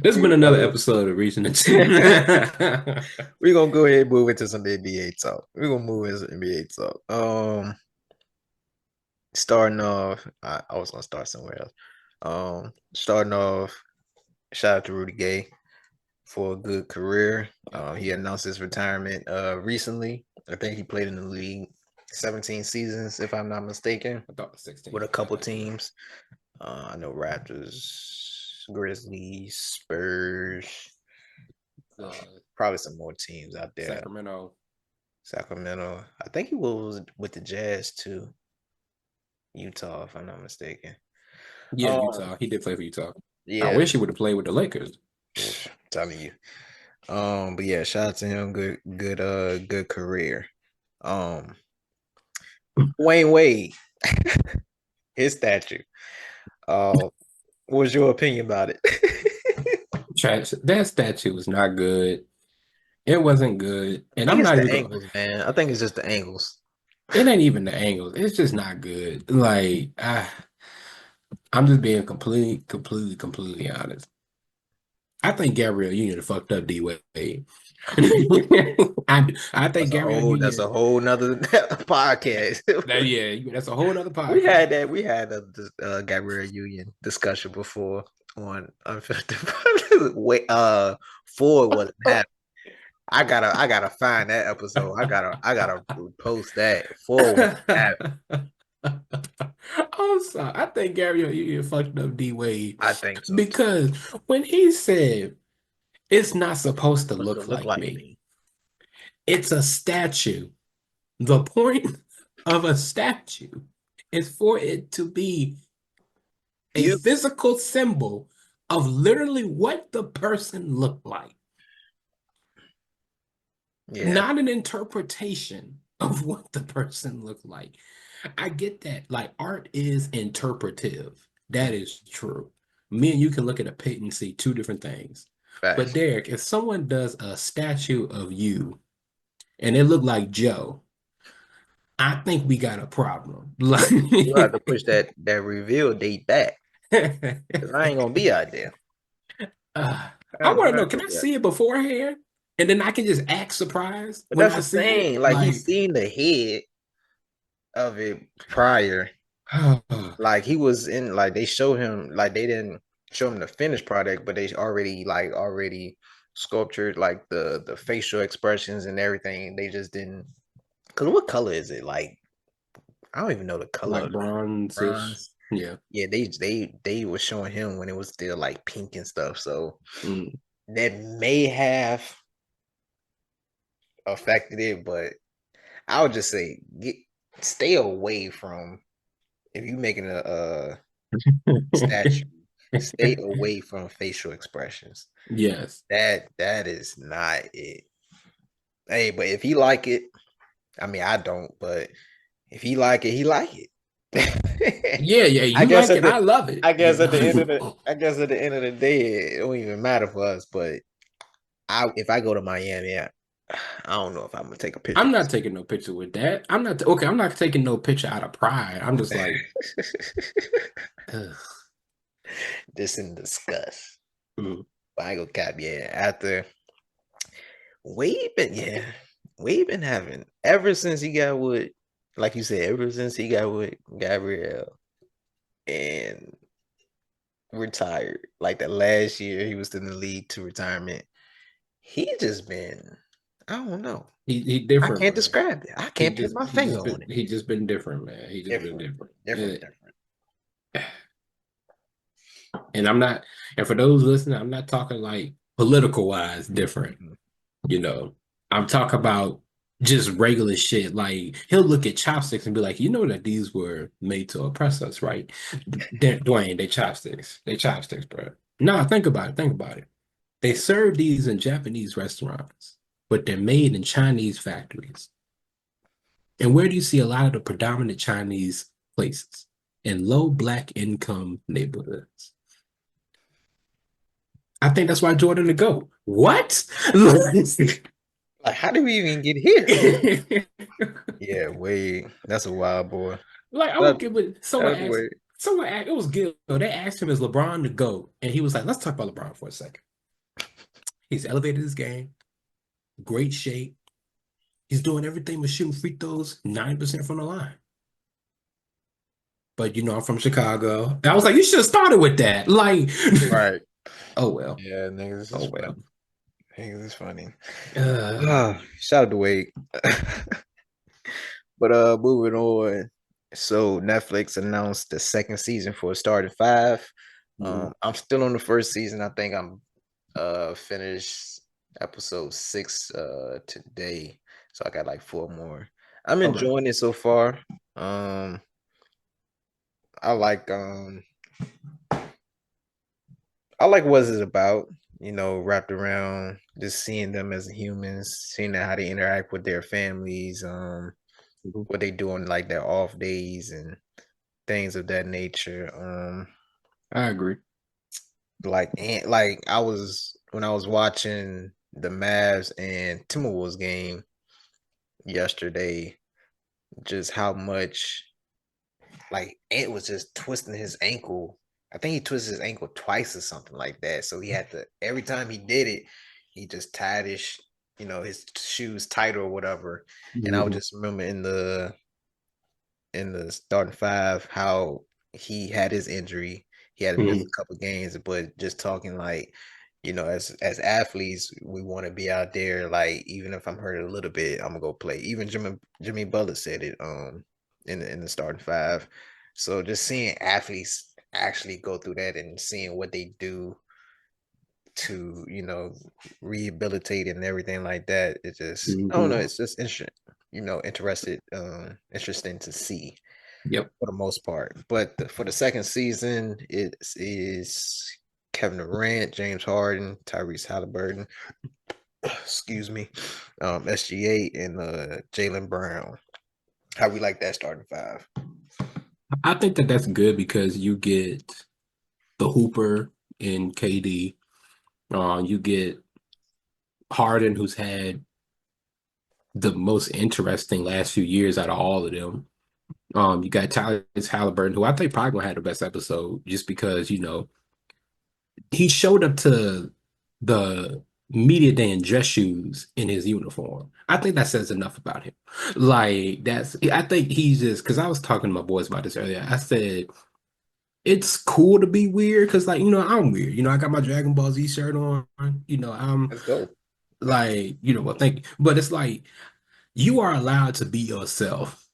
This has been another episode of Reaching the Team.
We're gonna go ahead and move into some NBA talk. We're gonna move into NBA talk. Starting off, I was gonna start somewhere else. Starting off, shout out to Rudy Gay for a good career. He announced his retirement recently. I think he played in the league 17 seasons, if I'm not mistaken,
I thought 16.
with a couple teams. I know Raptors, Grizzlies, Spurs,
Uh,
probably some more teams out there.
Sacramento.
Sacramento. I think he was with the Jazz too. Utah, if I'm not mistaken.
Yeah,
Um,
Utah. He did play for Utah. I
yeah,
wish he would have played with the Lakers.
telling you. But yeah, shout out to him. Good career. Um, Dwayne Wade, his statue. What was your opinion about it?
Trash. That statue was not good. It wasn't good.
I
And
think
I'm
it's
not
the
even going.
angles, man. I think it's just the angles.
It ain't even the angles. It's just not good. Like I'm just being completely honest. I think Gabrielle Union fucked up D Wade. I think Gabrielle
That's a
Union.
whole nother podcast.
Yeah, that's a whole other
We
podcast.
had that. We had a Gabrielle Union discussion before on Unfiltered. Wait, Ford wasn't happy. I gotta find that episode. I gotta post that. Ford wasn't happy.
I'm sorry. I think Gabrielle Union fucked up D Wade
I think so too.
because when he said it's not supposed to
Supposed to
look
look
like
like
me,
me.
it's a statue. The point of a statue is for it to be a
You
physical symbol of literally what the person looked like,
Yeah,
not an interpretation of what the person looked like. I get that. Like art is interpretive. That is true. Me and you can look at a painting and see two different things. But
facts.
Derek, if someone does a statue of you and it looked like Joe, I think we got a problem. Like,
You have to push that reveal date back because I ain't gonna be out there.
I
I'm
want to know,
not
can
gonna
I
be out
see it beforehand? And then I can just act surprised
But
when
that's
I
the
see it?
thing. Like he
Like,
seen the head of it prior. Like he was in. Like they showed him. Like they didn't show him the finished product, but they already sculptured like the facial expressions and everything. They just didn't. Cause what color is it? Like I don't even know the color
like
of the
bronze-ish.
bronze.
Yeah.
Yeah, they were showing him when it was still like pink and stuff. So
Mm.
that may have affected it, but I would just say stay away from if you making a statue, stay away from facial expressions.
Yes.
That is not it. Hey, but if he like it, I mean I don't, but if he like it, he like it.
Yeah, yeah,
I
you
guess
like
at
it.
the
I love it.
I
You
guess at the end of the
know?
I guess at the end of the day, it don't even matter for us. But I if I go to Miami, I don't know if I'm gonna take a picture.
I'm not taking no picture with that. I'm not okay. I'm not taking no picture out of pride. I'm just like, ugh.
This in disgust.
Mm.
But I ain't gonna cap. Yeah, after Wade been having ever since he got with, like you said, ever since he got with Gabrielle and retired. Like the last year he was in the league to retirement. He just been, I don't know.
He
I
different,
can't
man.
describe it. I can't put my finger on it.
He just been different, man. He just been
Different,
different.
different, different.
And I'm not, and for those listening, I'm not talking like political wise different.
Mhm.
You know, I'm talking about just regular shit. Like he'll look at chopsticks and be like, you know that these were made to oppress us, right? Dwayne, they chopsticks. They chopsticks, bro. Nah, think about it. Think about it. They serve these in Japanese restaurants, but they're made in Chinese factories. And where do you see a lot of the predominant Chinese places? In low black income neighborhoods. I think that's why Jordan to go. What?
Like, how did we even get here? Yeah, Wade, that's a wild boy.
Like I would
That,
give it.
that's Wade.
Someone asked. It was good. They asked him, "Is LeBron the GOAT?" And he was like, "Let's talk about LeBron for a second. He's elevated his game, great shape. He's doing everything with shooting free throws 90% from the line. But you know, I'm from Chicago. And I was like, you should have started with that. Like,
Right.
oh well,
Yeah, niggas is
oh
funny.
well.
Niggas is funny.
Uh,
Ah, shout out to Wade. But moving on. So Netflix announced the second season for Starting Five.
mhm.
I'm still on the first season. I think I'm finished episode 6 today. So I got like 4 more. I'm
Okay.
enjoying it so far. Um I like um I like what it's about, wrapped around just seeing them as humans, seeing how they interact with their families,
Mhm.
what they do on like their off days and things of that nature.
I agree.
Like I was when I was watching the Mavs and Timberwolves game yesterday, just how much like Ant was just twisting his ankle. I think he twisted his ankle twice or something like that. So he had to every time he did it, he just tied his shoes tight or whatever. And I would
Mhm.
just remember in the starting five how he had his injury. He had to miss
Mhm.
a couple games, but just talking like, as athletes, we want to be out there. Like even if I'm hurt a little bit, I'm gonna go play. Even Jimmy Butler said it in the starting five. So just seeing athletes actually go through that and seeing what they do to rehabilitate and everything like that, it just I don't know.
Mhm.
It's just interesting to see
Yep.
for the most part. But for the second season, it is Kevin Durant, James Harden, Tyrese Halliburton, excuse me, SGA, and Jalen Brown. How we like that starting five?
I think that that's good because you get the Hooper in KD. You get Harden, who's had the most interesting last few years out of all of them. You got Tyrese Halliburton, who I think probably gonna have the best episode just because, he showed up to the media day in dress shoes in his uniform. I think that says enough about him. I think he's just, because I was talking to my boys about this earlier. I said, it's cool to be weird because, I'm weird. I got my Dragon Ball Z shirt on. I'm
Let's go.
well, thank you. But it's like, you are allowed to be yourself.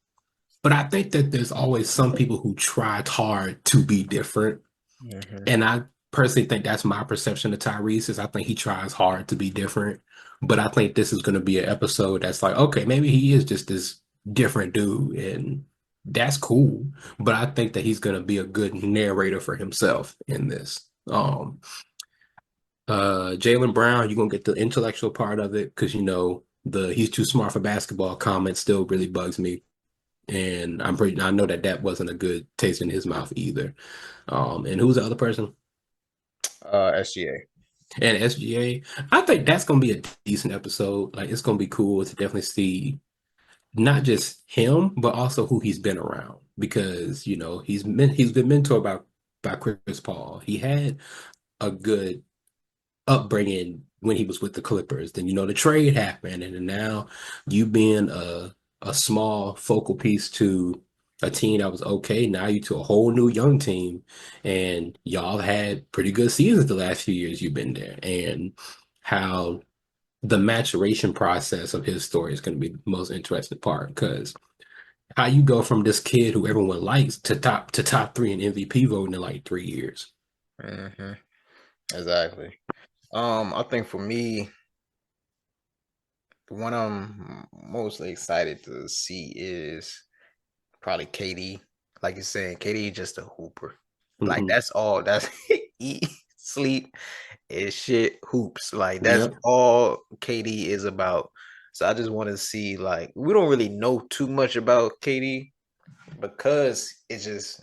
But I think that there's always some people who tried hard to be different.
Hmm.
And I personally think that's my perception of Tyrese is I think he tries hard to be different. But I think this is going to be an episode that's like, okay, maybe he is just this different dude, and that's cool. But I think that he's going to be a good narrator for himself in this. Jalen Brown, you're gonna get the intellectual part of it because the he's too smart for basketball comment still really bugs me. And I know that that wasn't a good taste in his mouth either. And who's the other person?
SGA.
And SGA. I think that's gonna be a decent episode. Like it's gonna be cool to definitely see not just him, but also who he's been around because he's been mentored by Chris Paul. He had a good upbringing when he was with the Clippers. Then the trade happened, and then now you being a small focal piece to a team that was okay. Now you to a whole new young team, and y'all had pretty good seasons the last few years you've been there, and how the maturation process of his story is going to be the most interesting part because how you go from this kid who everyone likes to top three in MVP voting in like 3 years.
Hmm. Exactly. I think for me, the one I'm mostly excited to see is probably KD. Like you're saying, KD just a hooper. Like
Hmm.
that's all. That's eat, sleep, and shit hoops. Like that's
Yep.
all KD is about. So I just want to see. Like we don't really know too much about KD because it's just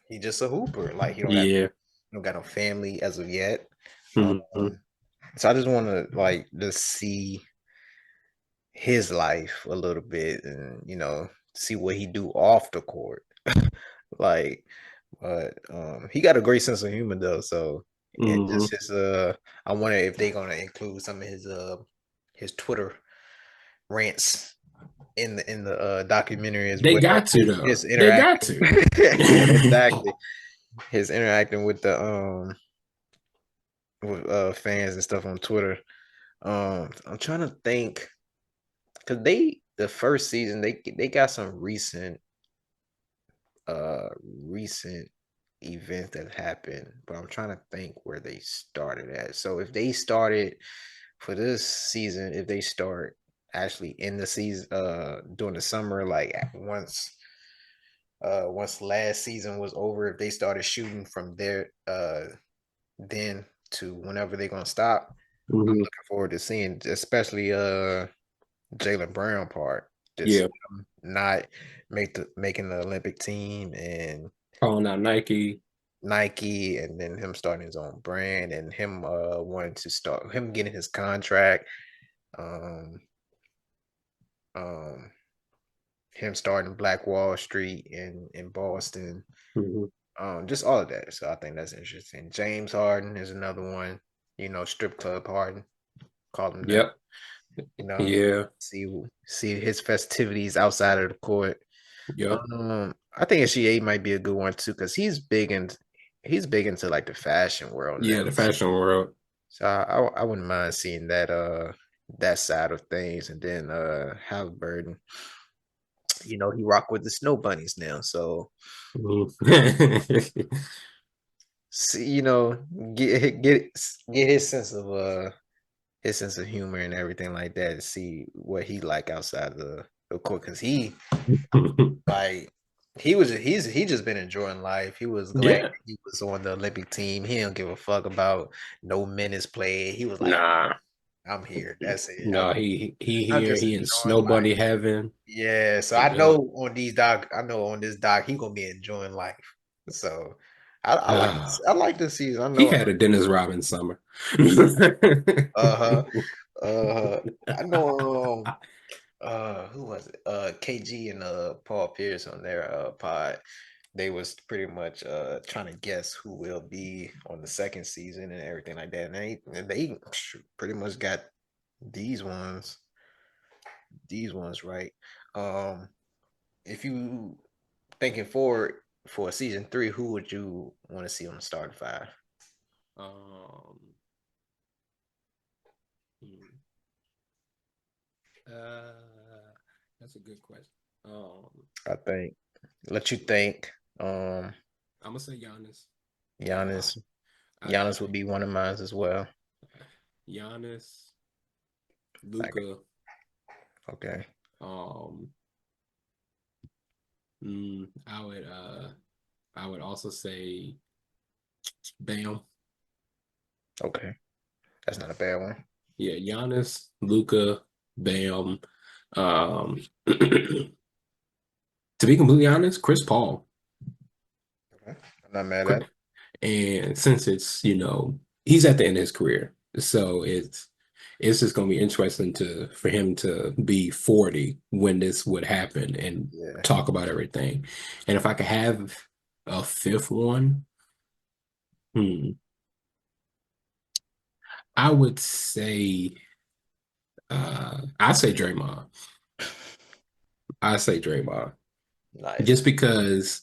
he just a hooper. Like
Yeah.
he don't got no family as of yet. Um,
Hmm.
so I just want to like just see his life a little bit and see what he do off the court. Like, but he got a great sense of humor though. So and
Hmm.
just his I wonder if they're gonna include some of his Twitter rants in the documentary as
They
well.
got to though.
His
They got
interacting.
to.
Exactly. His interacting with the with fans and stuff on Twitter. I'm trying to think because the first season they got some recent events that happened, but I'm trying to think where they started at. So if they started for this season, if they start actually in the season during the summer, like once last season was over, if they started shooting from there then to whenever they're gonna stop, I'm
Hmm.
looking forward to seeing especially Jalen Brown part. Just
Yeah.
not making the Olympic team and
Calling out Nike.
Nike, and then him starting his own brand, and him wanting to start him getting his contract, um, um, him starting Black Wall Street in Boston,
Hmm.
just all of that. So I think that's interesting. James Harden is another one. Strip club Harden, call him that.
Yep.
You know,
Yeah.
see his festivities outside of the court.
Yep.
I think SGA might be a good one too because he's big into like the fashion world now.
Yeah. The fashion world.
So I wouldn't mind seeing that side of things, and then Halliburton, he rock with the snow bunnies now. So
Mhm.
see, get his sense of humor and everything like that. See what he like outside the court because he like. he just been enjoying life. He was glad
Yeah.
he was on the Olympic team. He don't give a fuck about no minutes played. He was like,
Nah.
I'm here. That's it.
No, he
I'm
here.
just
He in
enjoying
Snow
life.
Bunny heaven.
Yeah. So
Yep.
I know on this doc, he gonna be enjoying life. So
Ah,
I like this season. I
he
know.
had a Dennis Rodman summer.
Uh-huh. I know who was it? KG and Paul Pierce on their pod. They was pretty much trying to guess who will be on the second season and everything like that. And they pretty much got these ones right. Um if you thinking forward for season three, who would you want to see on the starting five?
Um, hmm, uh, that's a good question. Um,
I think. Let you think. Um
I'm gonna say Giannis. Uh,
Giannis.
I
Giannis would be one of mine as well.
Giannis,
Like,
Luca.
okay.
Um, I would also say Bam.
Okay. That's not a bad one.
Yeah, Giannis, Luca, Bam. Um, to be completely honest, Chris Paul.
Okay. I'm not mad at it.
And since it's, he's at the end of his career, so it's just gonna be interesting to for him to be 40 when this would happen and
Yeah.
talk about everything. And if I could have a fifth one, hmm, I would say I say Draymond. I say Draymond.
Nice.
Just because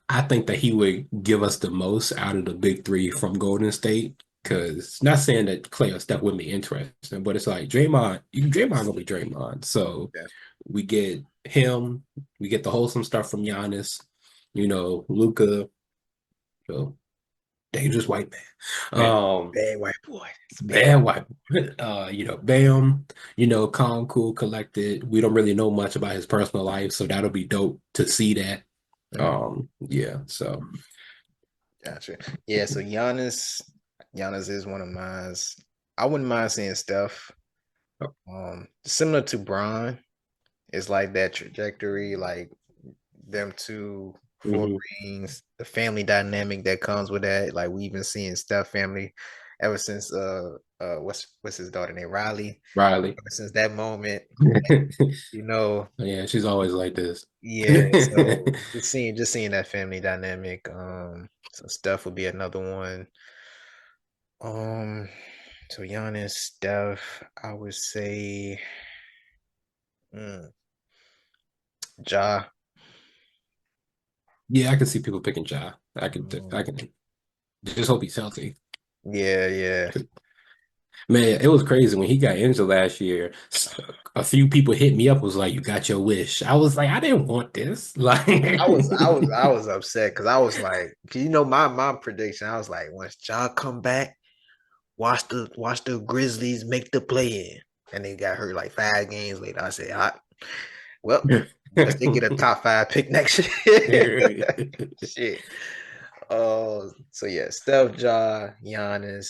I think that he would give us the most out of the big three from Golden State. Because not saying that Clay or Steph wouldn't be interesting, but it's like Draymond gonna be Draymond. So
Yeah.
we get him, we get the wholesome stuff from Giannis, Luca, so dangerous white man.
Bad, bad white boy. It's bad.
Bad white, Bam, calm, cool, collected. We don't really know much about his personal life, so that'll be dope to see that.
Mhm.
Yeah, so.
Gotcha. Yeah, so Giannis is one of mine. I wouldn't mind seeing Steph. Similar to Bron, it's like that trajectory, like them two, four
Mhm.
rings, the family dynamic that comes with that. Like we've been seeing Steph family ever since what's his daughter name? Riley.
Riley.
Ever since that moment, you know,
Yeah, she's always like this.
yeah. So just seeing that family dynamic, so Steph would be another one. Um, so Giannis, Steph, I would say, mm, Ja.
Yeah, I can see people picking Ja. I
Mm,
can just hope he's healthy.
yeah, yeah.
Man, it was crazy when he got injured last year. A few people hit me up was like, "You got your wish." I was like, "I didn't want this." Like,
I was upset because I was like, 'cause my prediction. I was like, once Ja come back, watch the Grizzlies make the play in, and they got hurt like 5 games later. I said, well, guess they get a top five pick next year. Shit. Oh, so yeah, Steph, Ja, Giannis,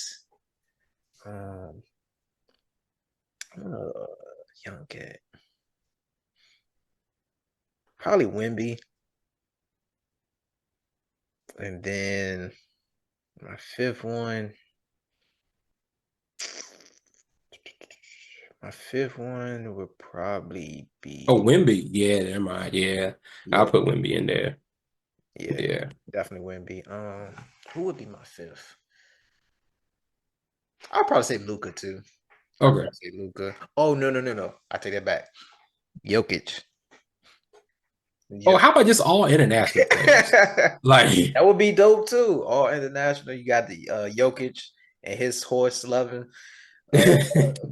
um, uh, young cat, probably Wimby, and then my fifth one. My fifth one would probably
Oh,
be
Wimby. Yeah, never mind. Yeah, I'll
yeah,
put Wimby in there.
yeah,
Yeah.
definitely Wimby. Who would be my fifth? I'll probably say Luca too. I'll
Okay.
probably say Luca. Oh no! I take that back. Jokic.
Oh,
Yep.
how about just all international players?
That
Like
would be dope too. All international. You got the Jokic and his horse loving. Uh,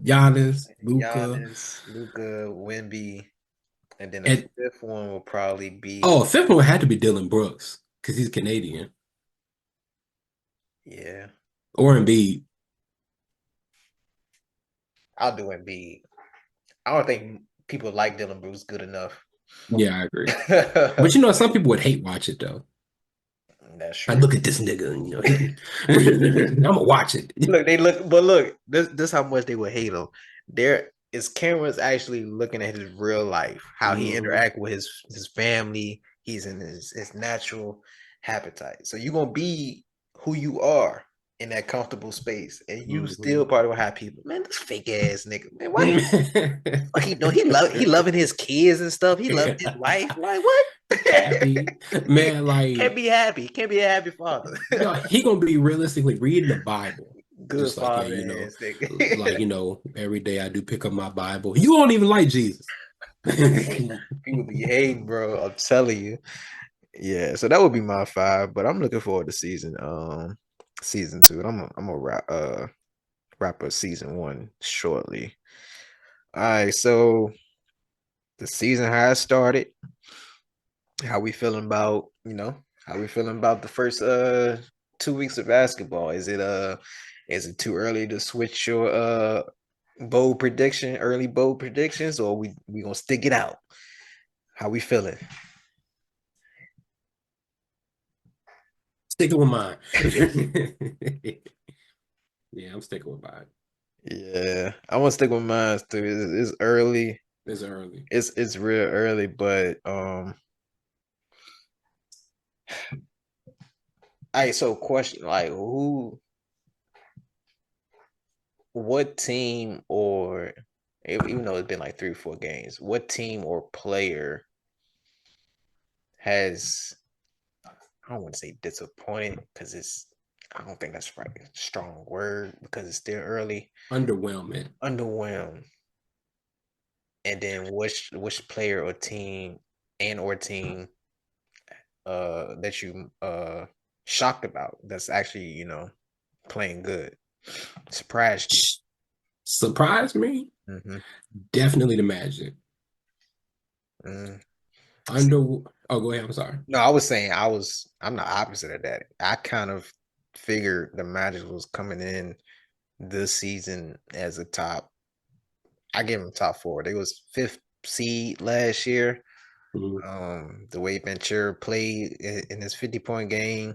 Giannis, Luca,
Giannis, Luca, Wimby, and then the
and
fifth one will probably
oh,
be
fifth one had to be Dylan Brooks because he's Canadian
yeah.
or Embiid.
I'll do Embiid. I don't think people like Dylan Bruce good enough.
Yeah, I agree. But you know, some people would hate watch it though.
That's
I
true.
look at this nigga, and, you know, I'm gonna watch it.
Look, they look, but look, this how much they would hate him. There is cameras actually looking at his real life, how he
Mhm.
interact with his family. He's in his natural habitat. So you're gonna be who you are in that comfortable space, and you still
Mhm.
probably will have people, man, this fake ass nigga, man, why he know he loving his kids and stuff. He loving his wife. Like what?
Happy man,
Can't
like
be happy. Can't be a happy father.
no, he gonna be realistically reading the Bible.
Good
Just like, yeah,
father ass
like,
nigga.
every day I do pick up my Bible. You don't even like Jesus.
People be hating, bro. I'm telling you. Yeah, so that would be my five, but I'm looking forward to season two. I'm gonna wrap up season one shortly. All right, so the season has started. How we feeling about, how we feeling about the first 2 weeks of basketball? Is it too early to switch your early bold predictions, or we gonna stick it out? How we feeling?
Sticking with mine. Yeah, I'm sticking with mine.
Yeah, I want to stick with mine too. It's early.
It's early.
It's real early, but all right. So question, like, what team, or even though it's been like 3 or 4 games, what team or player has, I don't want to say disappointed, because I don't think that's right, a strong word, because it's still early.
Underwhelming.
Underwhelmed, and then which player or team or team that you shocked about, that's actually, playing good, surprised you.
Surprised me?
Hmm.
Definitely the Magic.
Mm.
Under oh, go ahead. I'm sorry.
No, I was saying I'm the opposite of that. I kind of figured the Magic was coming in this season as a top. I give them top four. They was fifth seed last year.
Mhm.
The way Ventura played in his 50-point game,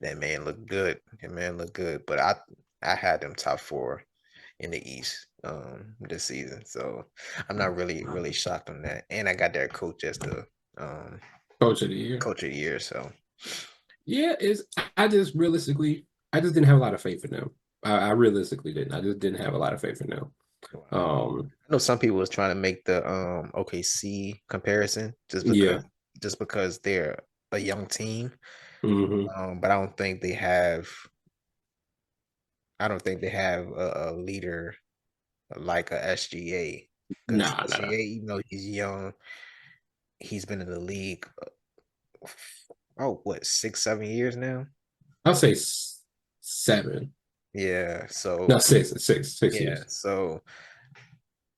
that man looked good. That man looked good. But I had them top four in the East this season. So I'm not really shocked on that. And I got their coach as the um
Coach of the year.
coach of the year. So
Yeah, it's I just realistically I just didn't have a lot of faith in them. I realistically didn't. I just didn't have a lot of faith in them.
wow.
Um,
I know some people was trying to make the OKC comparison,
yeah.
just because they're a young team.
Hmm.
But I don't think they have a leader like a SGA, because
Nah, nah.
SGA, even though he's young, he's been in the league, what, 6, 7 years now.
I'll say 7.
Yeah,
No,
so
six
yeah,
years.
so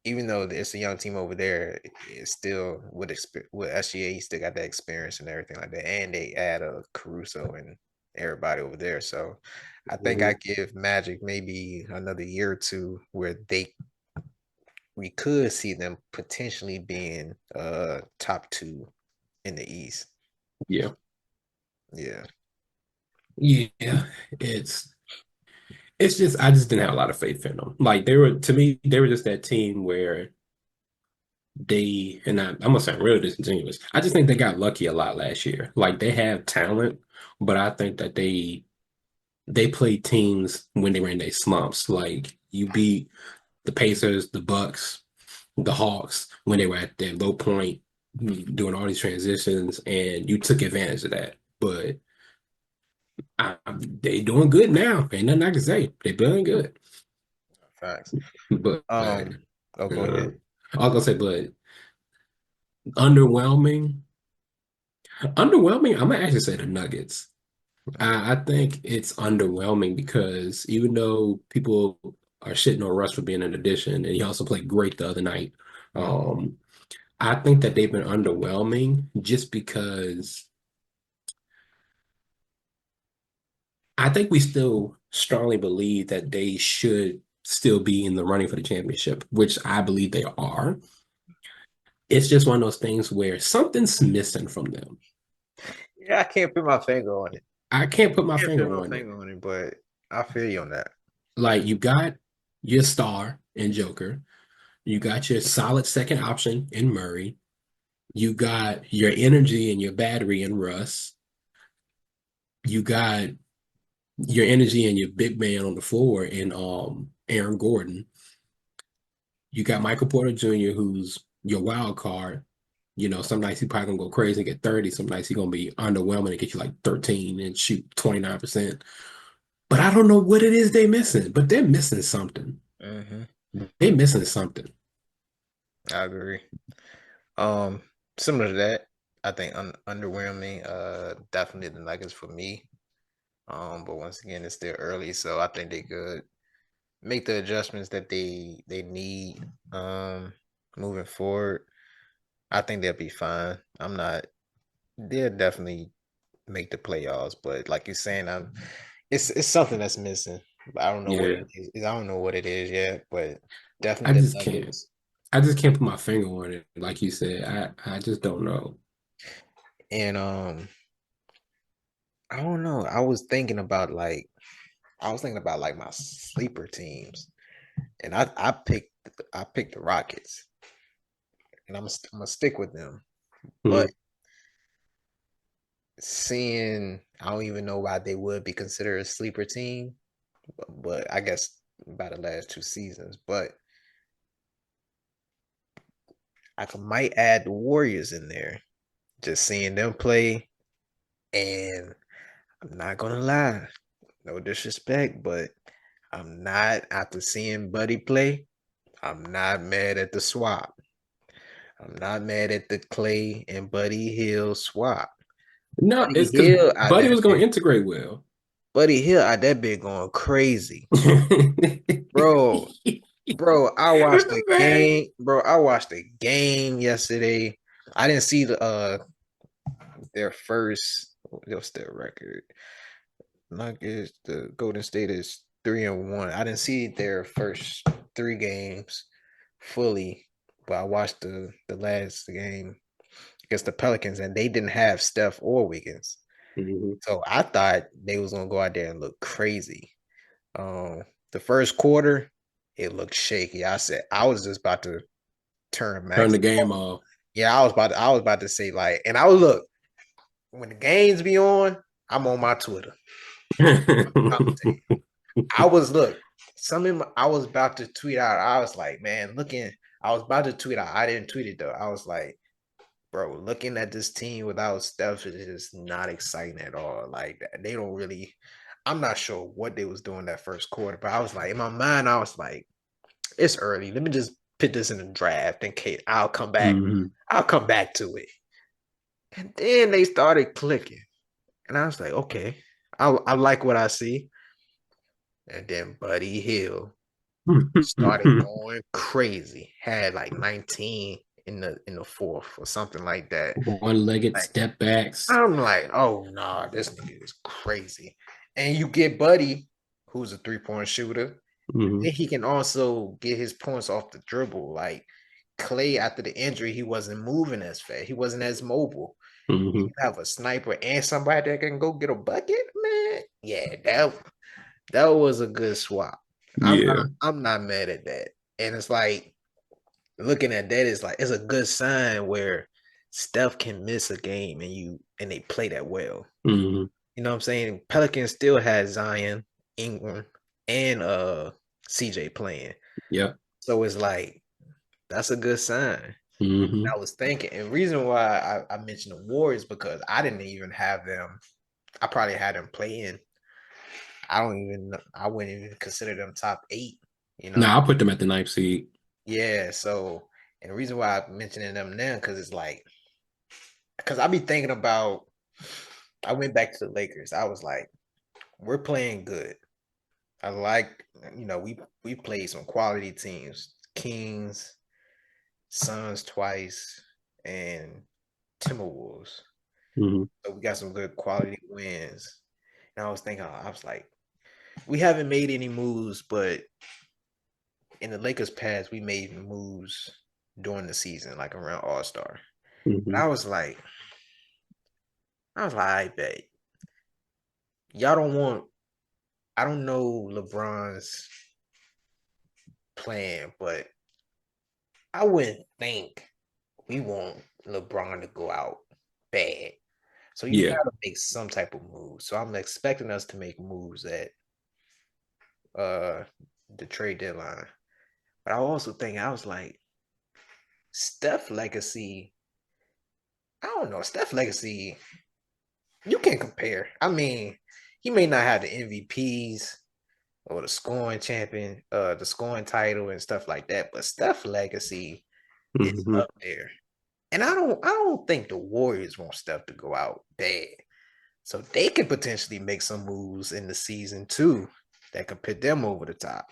even though it's a young team over there, it's still with SGA, he still got that experience and everything like that. And they add a Caruso and everybody over there. So I think I
Mhm.
give Magic maybe another year or two where we could see them potentially being top two in the East.
Yeah.
Yeah.
Yeah. It's it's just I just didn't have a lot of faith in them. Like they were to me, they were just that team where I'm gonna sound real disingenuous. I just think they got lucky a lot last year. Like they have talent, but I think that they played teams when they were in their slumps. Like you beat the Pacers, the Bucks, the Hawks when they were at their low point, doing all these transitions, and you took advantage of that. But they doing good now. Ain't nothing I can say. They doing good.
Facts.
But
Oh, go ahead.
I was gonna say, but underwhelming. Underwhelming. I'm gonna actually say the Nuggets. I think it's underwhelming because even though people are shitting on Russ for being an addition, and he also played great the other night,
Mm.
um, I think that they've been underwhelming just because I think we still strongly believe that they should still be in the running for the championship, which I believe they are. it's just one of those things where something's missing from them.
Yeah, I can't put my finger on it.
I can't put my
Can't put
finger
my
on it.
finger on it, but I feel you on that.
Like you got your star in Joker, you got your solid second option in Murray, you got your energy and your battery in Russ, you got your energy and your big man on the floor in Aaron Gordon. You got Michael Porter Jr., who's your wild card. You know, some nights he probably gonna go crazy and get 30. Some nights he gonna be underwhelming and get you like 13 and shoot 29%. But I don't know what it is they missing, but they're missing something.
Hmm.
They're missing something.
I agree. Um, Similar to that, I think underwhelming. Definitely the Nuggets for me. But once again, it's still early, so I think they could make the adjustments that they need. Moving forward, I think they'll be fine. I'm not. They'll definitely make the playoffs, but like you're saying, it's something that's missing. I don't know what
Yeah,
it is. I don't know what it is yet, but
I
definitely the
just can't.
Nuggets.
I just can't put my finger on it. Like you said, I just don't know.
And I don't know. I was thinking about like my sleeper teams, and I picked the Rockets, and I'm gonna stick with them. But
Mhm.
seeing, I don't even know why they would be considered a sleeper team, but I guess by the last two seasons. But might add the Warriors in there. Just seeing them play, and I'm not gonna lie, no disrespect, but I'm not after seeing Buddy play. I'm not mad at the swap. I'm not mad at the Clay and Buddy Hill swap.
No,
Buddy
it's because
Hill out
Buddy
that
was gonna
bit.
integrate well.
Buddy Hill out that bit going crazy. Bro, bro, I watched the
Man.
game. Bro, I watched the game yesterday. I didn't see their first, what's their record? Nuggets, the Golden State is 3-1. I didn't see their first three games fully, but I watched the last game against the Pelicans, and they didn't have Steph or Wiggins.
Mhm.
So I thought they was gonna go out there and look crazy. Um, the first quarter, it looked shaky. I was just about to turn
Turn
Max.
the game off.
Yeah, I was about to say like, and I was look when the games be on, I'm on my Twitter. I was look, I was about to tweet out. I was like, man, looking. I was about to tweet out. I didn't tweet it though. I was like, bro, looking at this team without Steph is just not exciting at all. Like they don't really. I'm not sure what they was doing that first quarter, but I was like, in my mind, I was like, it's early. Let me just put this in the draft in case I'll come back.
Mhm.
I'll come back to it. And then they started clicking, and I was like, okay, I like what I see. And then Buddy Hill started going crazy. Had like 19 in the fourth or something like that.
One-legged
Like
step backs.
I'm like, oh no, nah, this nigga is crazy. And you get Buddy, who's a 3-point shooter.
Mhm.
Then he can also get his points off the dribble. Like Clay, after the injury, he wasn't moving as fast. He wasn't as mobile.
Mhm.
You have a sniper and somebody that can go get a bucket, man. Yeah, that was a good swap.
Yeah.
I'm not mad at that. And it's like looking at that is like it's a good sign where Steph can miss a game and they play that well.
Mhm.
You know what I'm saying? Pelicans still had Zion, Ingram, and CJ playing.
Yep.
So it's like that's a good sign.
Mhm.
I was thinking, and reason why I mentioned the Warriors because I didn't even have them. I probably had them playing. I don't even. I wouldn't even consider them top eight. You
No,
know?
I'll put them at the ninth seed.
Yeah. So, and the reason why I'm mentioning them now because it's like because I be thinking about. I went back to the Lakers. I was like, we're playing good. I like, we played some quality teams, Kings, Suns twice, and Timberwolves.
Mhm.
So we got some good quality wins. And I was thinking, I was like, we haven't made any moves, but in the Lakers past, we made moves during the season, like around All Star.
Hmm.
I was like, I bet y'all don't want. I don't know LeBron's plan, but I wouldn't think we want LeBron to go out bad. So you
Yeah.
gotta make some type of move. So I'm expecting us to make moves at uh the trade deadline. But I also think I was like, Steph legacy. I don't know. Steph legacy, you can't compare. I mean, he may not have the MVPs or the scoring champion, the scoring title and stuff like that, but Steph legacy is
Hmm.
up there. And I don't think the Warriors want Steph to go out bad. So they could potentially make some moves in the season too that could put them over the top.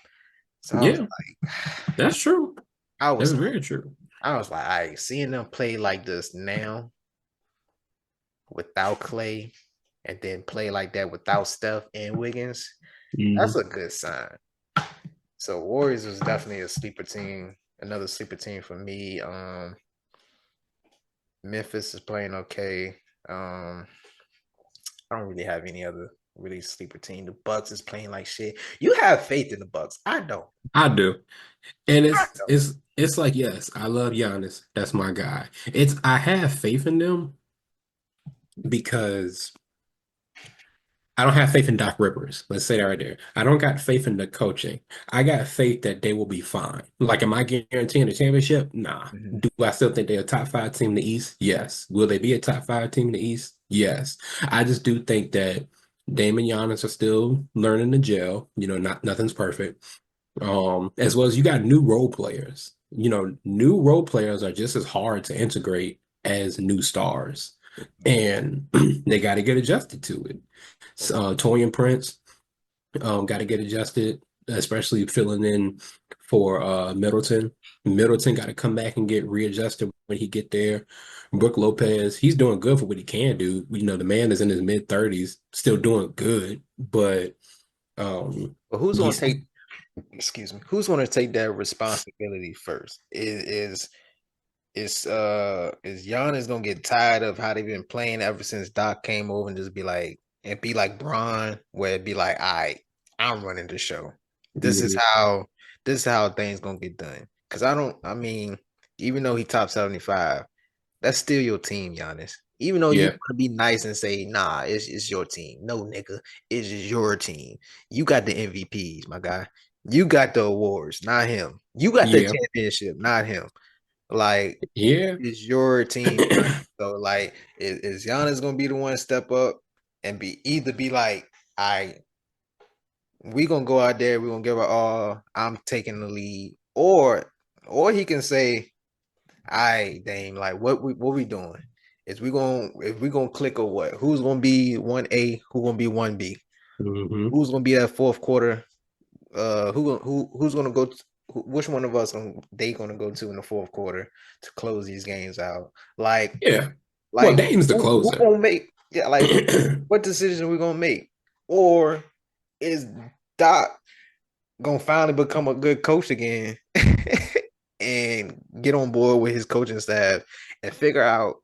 So
Yeah, that's true.
I
That's
was
very true.
I was like, I seeing them play like this now without Clay and then play like that without Steph and Wiggins, that's
Hmm.
a good sign. So Warriors was definitely a sleeper team, another sleeper team for me. Memphis is playing okay. I don't really have any other really sleeper team. The Bucks is playing like shit. You have faith in the Bucks. I don't.
I do. And
I
it's
don't.
it's it's like, yes, I love Giannis. That's my guy. It's I have faith in them because I don't have faith in Doc Rivers. Let's say that right there. I don't got faith in the coaching. I got faith that they will be fine. Like, am I guaranteeing a championship? Nah.
Mhm.
Do I still think they're a top five team in the East? Yes. Will they be a top five team in the East? Yes. I just do think that Dame and Giannis are still learning to gel. Nothing's perfect. As well as you got new role players. New role players are just as hard to integrate as new stars, and they got to get adjusted to it. So, Torian Prince got to get adjusted, especially filling in for Middleton. Middleton got to come back and get readjusted when he get there. Brook Lopez, he's doing good for what he can do. The man is in his mid 30s, still doing good, but
But who's going to
he's
take? Excuse me. Who's going to take that responsibility first? Is Giannis gonna get tired of how they've been playing ever since Doc came over and just be like Bron, where it'd be like, all right, I'm running the show. This is
Mhm.
how this is how things gonna get done. Cause I mean, even though he top 75, that's still your team, Giannis. Even though you
Yeah,
want to be nice and say, nah, it's your team. No, nigga, it's just your team. You got the MVPs, my guy. You got the awards, not him. You got the
yeah,
championship, not him. Like,
yeah.
it's your team. So, like, is Giannis gonna be the one to step up and be like, I we gonna go out there, we gonna give it all. I'm taking the lead, or he can say, "I Dame, like, what we doing? If we gonna click or what? Who's gonna be 1A? Who gonna be 1B?
Hmm.
Who's gonna be that fourth quarter? Who's gonna go? Which one of us they gonna go to in the fourth quarter to close these games out? Like,
Yeah. Well,
like
Dame's the
who
closer.
gonna make? Yeah, like what decision are we gonna make? Or is Doc gonna finally become a good coach again and get on board with his coaching staff and figure out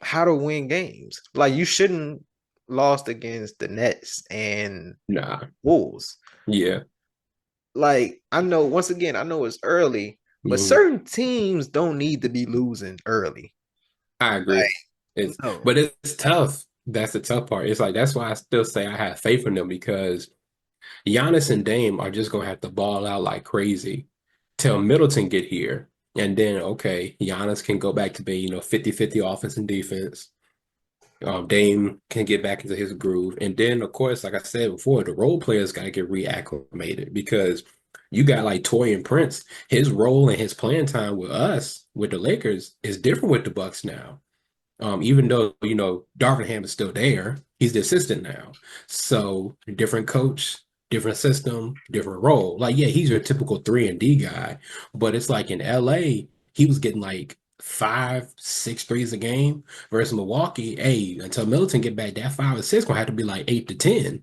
how to win games? Like, you shouldn't lost against the Nets and
Nah.
Wolves.
Yeah.
Like, I know, once again, I know it's early, but
Mhm.
certain teams don't need to be losing early.
I agree.
Like,
It's
no.
but it's tough. That's the tough part. It's like that's why I still say I have faith in them because Giannis and Dame are just gonna have to ball out like crazy till Middleton get here. And then okay, Giannis can go back to being, 50-50 offense and defense. Dame can get back into his groove. And then, of course, like I said before, the role players got to get reacclimated because you got like Torian Prince. His role and his playing time with us, with the Lakers, is different with the Bucks now. Even though, Darvingham is still there, he's the assistant now. So different coach, different system, different role. Like, yeah, he's your typical 3-and-D guy, but it's like in LA, he was getting like 5, 6 threes a game versus Milwaukee. Hey, until Middleton get back, that 5 or 6 gonna have to be like 8 to 10.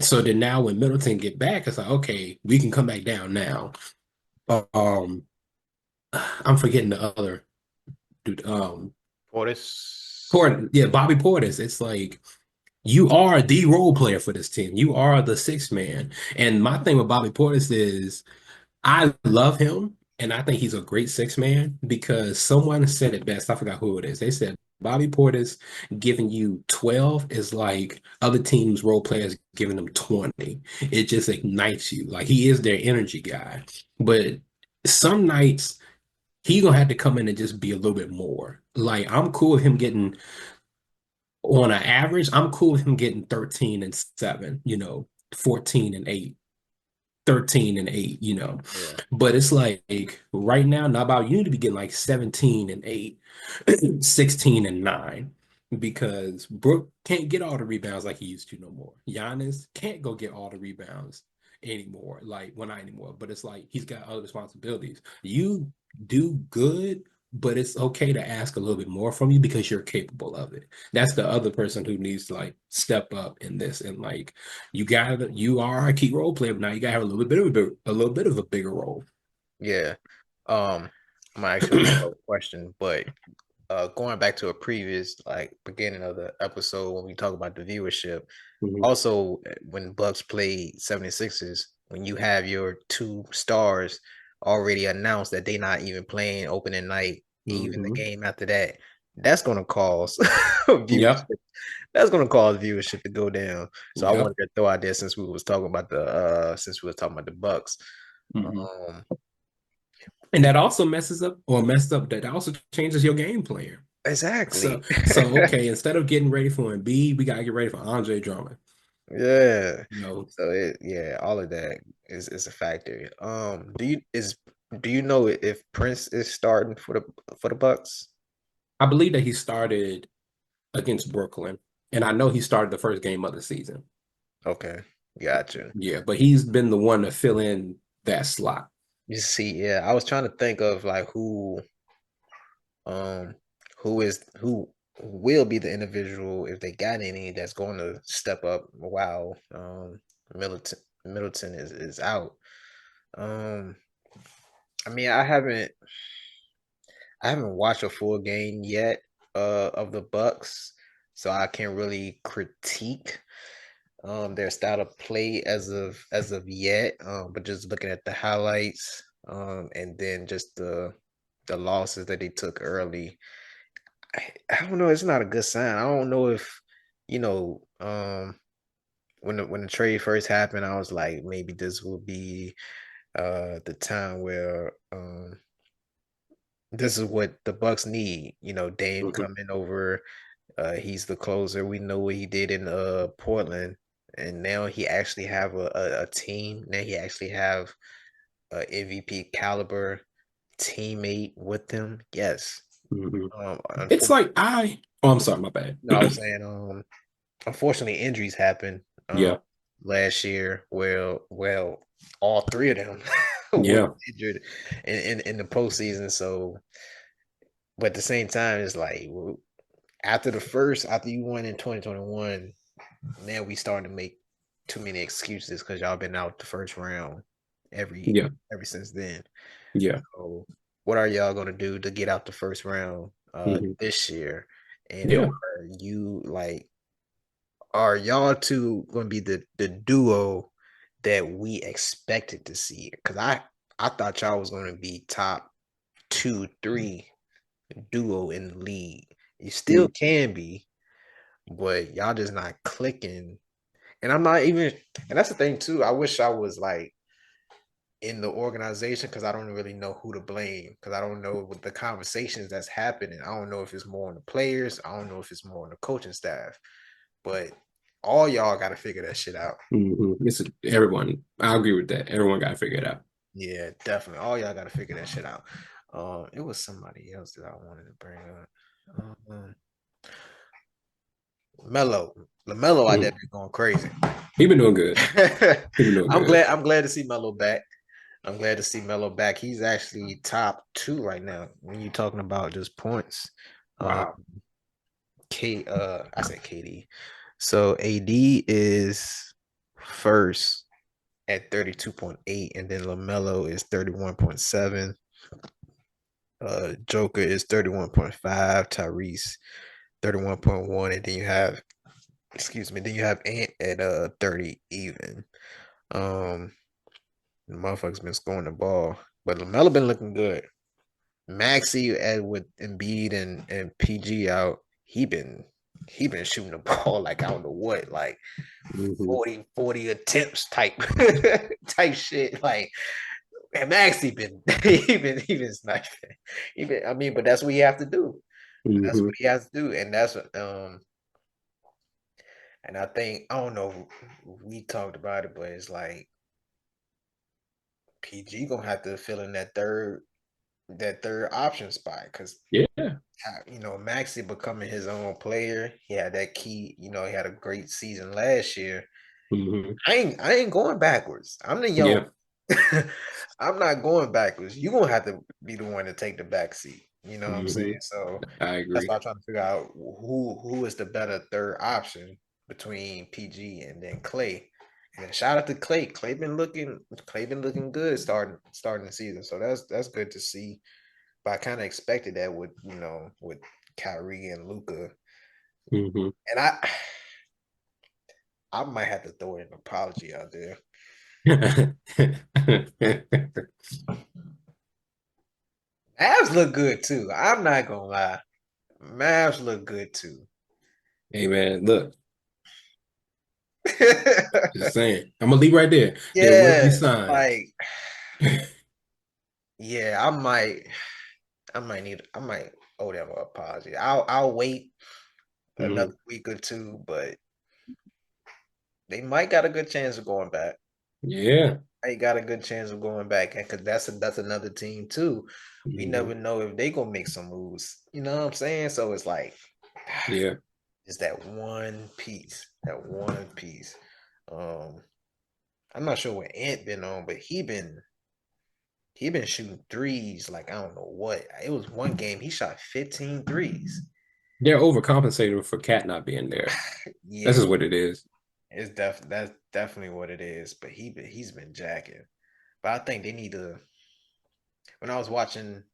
So then now when Middleton get back, it's like, okay, we can come back down now. Um, I'm forgetting the other dude.
Portis.
Porter, yeah, Bobby Portis. It's like you are the role player for this team. You are the sixth man. And my thing with Bobby Portis is I love him, and I think he's a great six man because someone said it best. I forgot who it is. They said Bobby Portis giving you 12 is like other teams' role players giving them 20. It just ignites you. Like he is their energy guy. But some nights he gonna have to come in and just be a little bit more. Like I'm cool with him getting on an average, I'm cool with him getting 13 and 7, 14 and 8. 13 and 8,
Yeah.
But it's like right now, not about you need to be getting like 17 and 8, 16 and 9, because Brook can't get all the rebounds like he used to no more. Giannis can't go get all the rebounds anymore. Like, well, not anymore, but it's like he's got other responsibilities. You do good, but it's okay to ask a little bit more from you because you're capable of it. That's the other person who needs to like step up in this and like you are a key role player, but now you gotta have a little bit of a little bit of a bigger role.
Yeah. I'm gonna ask you a follow-up question, but going back to a previous like beginning of the episode when we talk about the viewership,
Mhm.
also when Bucks played 76ers, when you have your two stars already announced that they not even playing opening night, even the
Mhm.
game after that, that's gonna cause viewership.
Yep.
That's gonna cause viewership to go down. So I
Yep.
wanted to throw out there since we was talking about the Bucks.
Mhm.
Um
And that also messes up or messed up. That also changes your game plan. So,
exactly.
so okay, instead of getting ready for Embiid, we gotta get ready for Andre Drummond.
Yeah.
You know,
So all of that is a factor. Do you know if Prince is starting for the Bucks?
I believe that he started against Brooklyn, and I know he started the first game of the season.
Okay, gotcha.
Yeah, but he's been the one to fill in that slot.
You see, yeah, I was trying to think of like um who will be the individual if they got any that's going to step up while Middleton is out. Um, I mean, I haven't watched a full game yet of the Bucks, so I can't really critique their style of play as of yet. But just looking at the highlights, and then just the losses that they took early, I don't know. It's not a good sign. I don't know if you know when the trade first happened, I was like maybe this will be the time where this is what the Bucks need. Dame
Mhm.
coming over. He's the closer. We know what he did in Portland, and now he actually have a team. Now he actually have a MVP caliber teammate with him. Yes.
Mhm. It's
Unfortunately,
like oh, I'm sorry, my bad.
no, I was saying, unfortunately, injuries happened
Yeah,
last year. Well, all three of them were
yeah.
injured in the postseason. So, but at the same time, it's like after you won in 2021, now we starting to make too many excuses because y'all been out the first round every
Yeah,
ever since then.
yeah,
So what are y'all gonna do to get out the first round
hmm
this year? And
yeah,
are y'all two gonna be the duo that we expected to see? Because I thought y'all was gonna be top two, three duo in the league. You still
mm,
can be, but y'all just not clicking. And I'm not even, and that's the thing too. I wish I was like in the organization because I don't really know who to blame because I don't know what the conversations that's happening. I don't know if it's more on the players. I don't know if it's more on the coaching staff. But all y'all got to figure that shit out.
It's everyone. I agree with that. Everyone got to figure it out.
Yeah, definitely. All y'all got to figure that shit out. It was somebody else that I wanted to bring up. Um, Melo, Lamelo out there
Mm.
been going crazy.
He been doing good. He been doing
I'm
good.
glad. I'm glad to see Melo back. I'm glad to see Melo back. He's actually top two right now when you're talking about just points. Um,
Wow.
I said KD. So AD is first at 32.8, and then LaMelo is 31.7. Joker is 31.5, Tyrese 31.1, and then you have, excuse me, then you have Ant at 30 even. Um, the motherfuckers been scoring the ball, but LaMelo been looking good. Maxi with Embiid and PG out, he been shooting the ball like I don't know what, like
Hmm
40 attempts type type shit. Like and Maxi been he been sniping. I mean, but that's what you have to do. That's
hmm
what he has to do. And that's what and I think I don't know if we talked about it, but it's like PG gonna have to fill in that third option spot because
Yeah.
Maxi becoming his own player. He had that key, he had a great season last year.
hmm
I ain't going backwards. I'm the young.
Yeah.
I'm not going backwards. You're gonna have to be the one to take the back seat. You know what I'm saying?
hmm
So
I
that's
agree.
why I'm trying to figure out who is the better third option between PG and then Clay. And then shout out to Clay. Clay been looking good starting the season. So that's good to see. But I kind of expected that with Kyrie and Luca.
hmm
And I might have to throw an apology out there. Mavs look good too. I'm not gonna lie. Mavs look good too.
Hey man, look, just saying. I'm gonna leave right there. There will be
Yeah,
signs.
like yeah, I might owe them an apology. I'll wait another
Mhm.
week or two, but they might got a good chance of going back.
Yeah.
They got a good chance of going back, and because that's another team too. We
hmm
never know if they gonna make some moves. You know what I'm saying? So it's like
Yeah.
it's that one piece, that one piece. Um, I'm not sure what Ant been on, but he been shooting threes like I don't know what. It was one game he shot 15 threes.
They're overcompensating for Cat not being there. This
Yeah,
is what it is.
that's definitely what it is. But he's been jacking. But I think they need to. When I was watching,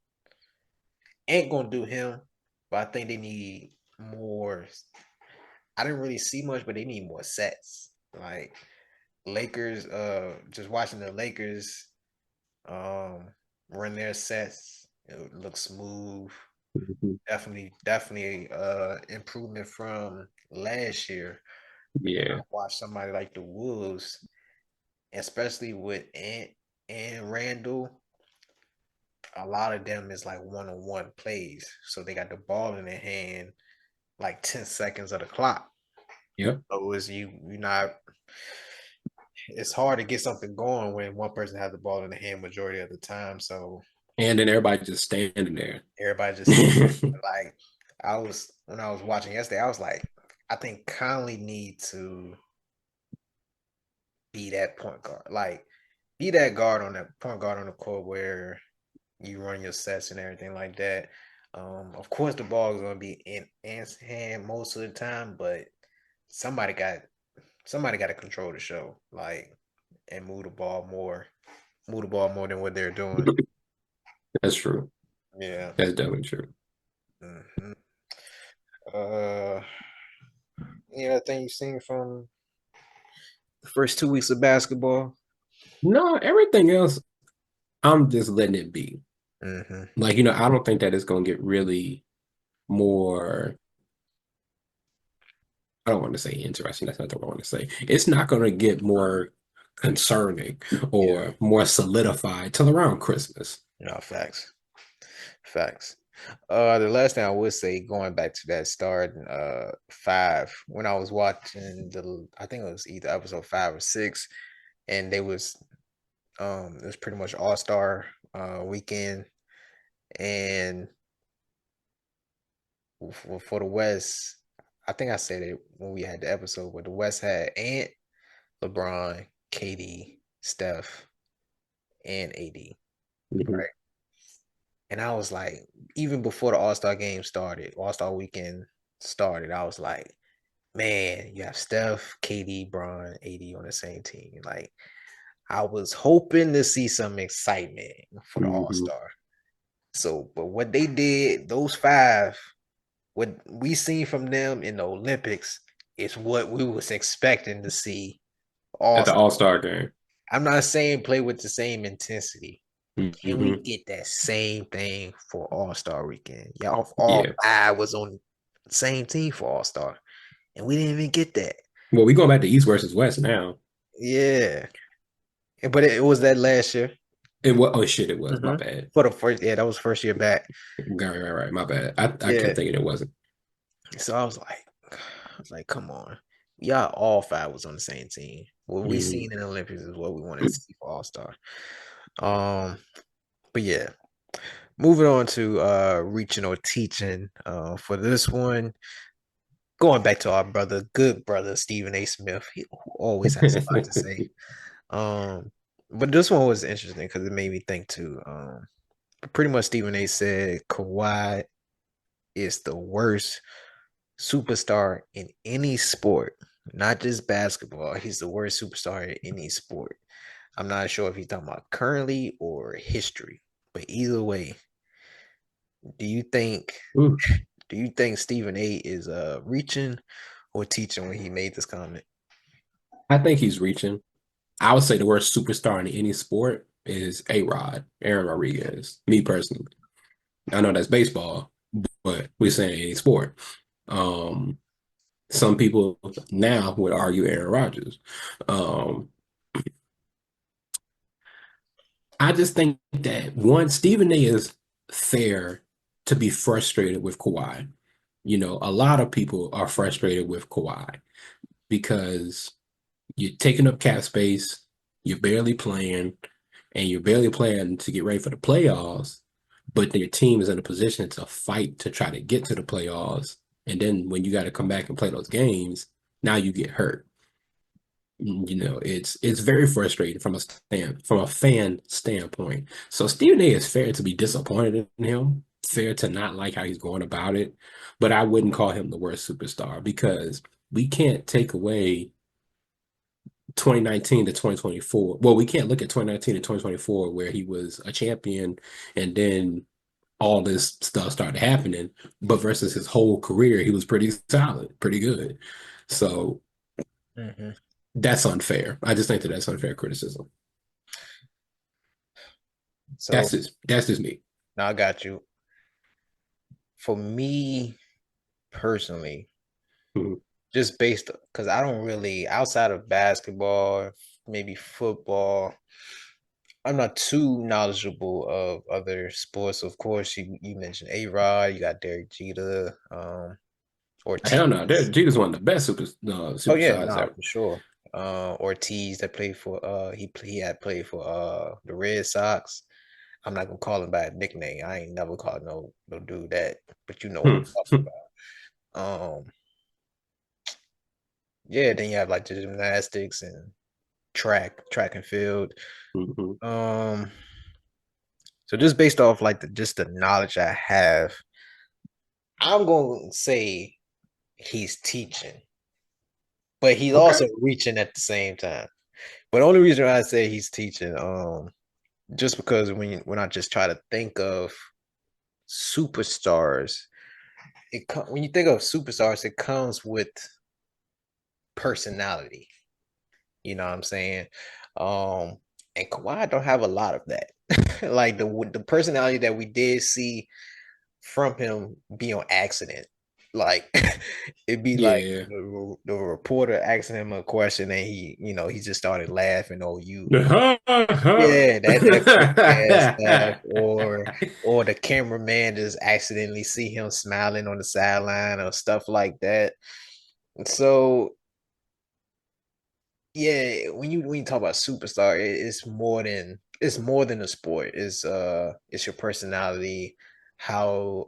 ain't gonna do him, but I think they need more. I didn't really see much, but they need more sets. Like Lakers, just watching the Lakers um run their sets. It looks smooth.
Mhm.
Definitely improvement from last year. I
Yeah.
watched somebody like the Wolves, especially with Ant and Randall. A lot of them is like one-on-one plays. So they got the ball in their hand like 10 seconds of the clock.
Yep.
So it's you not it's hard to get something going when one person has the ball in the hand majority of the time. So
And then everybody just standing there.
everybody just stand like when I was watching yesterday, I was like, I think Conley need to be that point guard. Like be that guard on that point guard on the court where you run your sets and everything like that. Of course the ball is gonna be in Ant's hand most of the time, but somebody got somebody got to control the show, like and move the ball more than what they're doing.
That's true.
Yeah.
That's definitely true.
hmm Uh, any other thing you've seen from the first 2 weeks of basketball?
No, everything else, I'm just letting it be.
hmm
Like, I don't think that it's gonna get really more. I don't want to say interesting. That's not what I want to say. It's not going to get more concerning
Yeah.
or more solidified till around Christmas.
No, facts. Facts. The last thing I would say, going back to that start five, when I was watching I think it was either episode 5 or 6, and it was pretty much All Star weekend, and for the West, I think I said it when we had the episode, where the West had Ant, LeBron, KD, Steph, and AD,
Mhm.
right? And I was like, even before the All Star game started, All Star weekend started, I was like, man, you have Steph, KD, Bron, AD on the same team. Like, I was hoping to see some excitement for the All
Mhm.
Star. So, but what they did, those five, what we seen from them in the Olympics is what we was expecting to see
At
all
the
star.
All-Star game.
I'm not saying play with the same intensity. Can we
Hmm.
get that same thing for All Star Weekend? Y'all all
Yeah.
five was on the same team for All Star, and we didn't even get that.
Well, we going back to East versus West now.
Yeah, but it was that last year.
And what? Oh shit! It was my
Hmm.
bad.
For the first, yeah, that was first year back.
Right. My bad. I
Yeah,
kept thinking it wasn't.
so I was like, come on, y'all all five was on the same team. What we
Hmm.
seen in the Olympics is what we wanted to see for All Star. Um, but yeah, moving on to reaching or teaching. For this one, going back to our brother, good brother Stephen A. Smith, who always has a lot to say. Um, but this one was interesting because it made me think too. Pretty much Stephen A. said Kawhi is the worst superstar in any sport, not just basketball. He's the worst superstar in any sport. I'm not sure if he's talking about currently or history, but either way, do you think
Ooh,
do you think Stephen A is reaching or teaching when he made this comment?
I think he's reaching. I would say the worst superstar in any sport is A-Rod, Aaron Rodriguez. Me personally, I know that's baseball, but we're saying any sport. Um, some people now would argue Aaron Rodgers. Um, I just think that one, Stephen A is fair to be frustrated with Kawhi. You know, a lot of people are frustrated with Kawhi because you're taking up cap space, you're barely playing, and you're barely playing to get ready for the playoffs, but your team is in a position to fight to try to get to the playoffs. And then when you got to come back and play those games, now you get hurt. You know, it's very frustrating from a fan standpoint. So Stephen A is fair to be disappointed in him, fair to not like how he's going about it, but I wouldn't call him the worst superstar because we can't take away 2019 to 2024. Well, we can't look at 2019 to 2024 where he was a champion and then all this stuff started happening, but versus his whole career, he was pretty solid, pretty good. So
Mm-hmm.
that's unfair. I just think that that's unfair criticism.
So
That's just me.
now I got you. For me personally,
Mhm.
just based because I don't really outside of basketball, maybe football. I'm not too knowledgeable of other sports. Of course, you mentioned A Rod, you got Derek Jeter,
Hell no,
Ortiz.
Jeter's one of the best
Oh yeah,
superstars
nah,
ever.
for sure. Ortiz that played for he had played for the Red Sox. I'm not gonna call him by a nickname. I ain't never called no dude that, but you know what I'm talking
Hmm.
about. Yeah, then you have like the gymnastics and track and field.
Hmm.
Um, so just based off like just the knowledge I have, I'm gonna say he's teaching, but he's
Okay.
also reaching at the same time. But the only reason I say he's teaching, just because when I just try to think of superstars, when you think of superstars, it comes with personality. You know what I'm saying? Um, and Kawhi don't have a lot of that. Like the personality that we did see from him be on accident. Like it'd be like
Yeah.
the reporter asking him a question and he just started laughing. Oh, yeah, that goofy ass stuff, or the cameraman just accidentally see him smiling on the sideline or stuff like that. So yeah, when you talk about superstar, it's more than a sport. It's your personality, how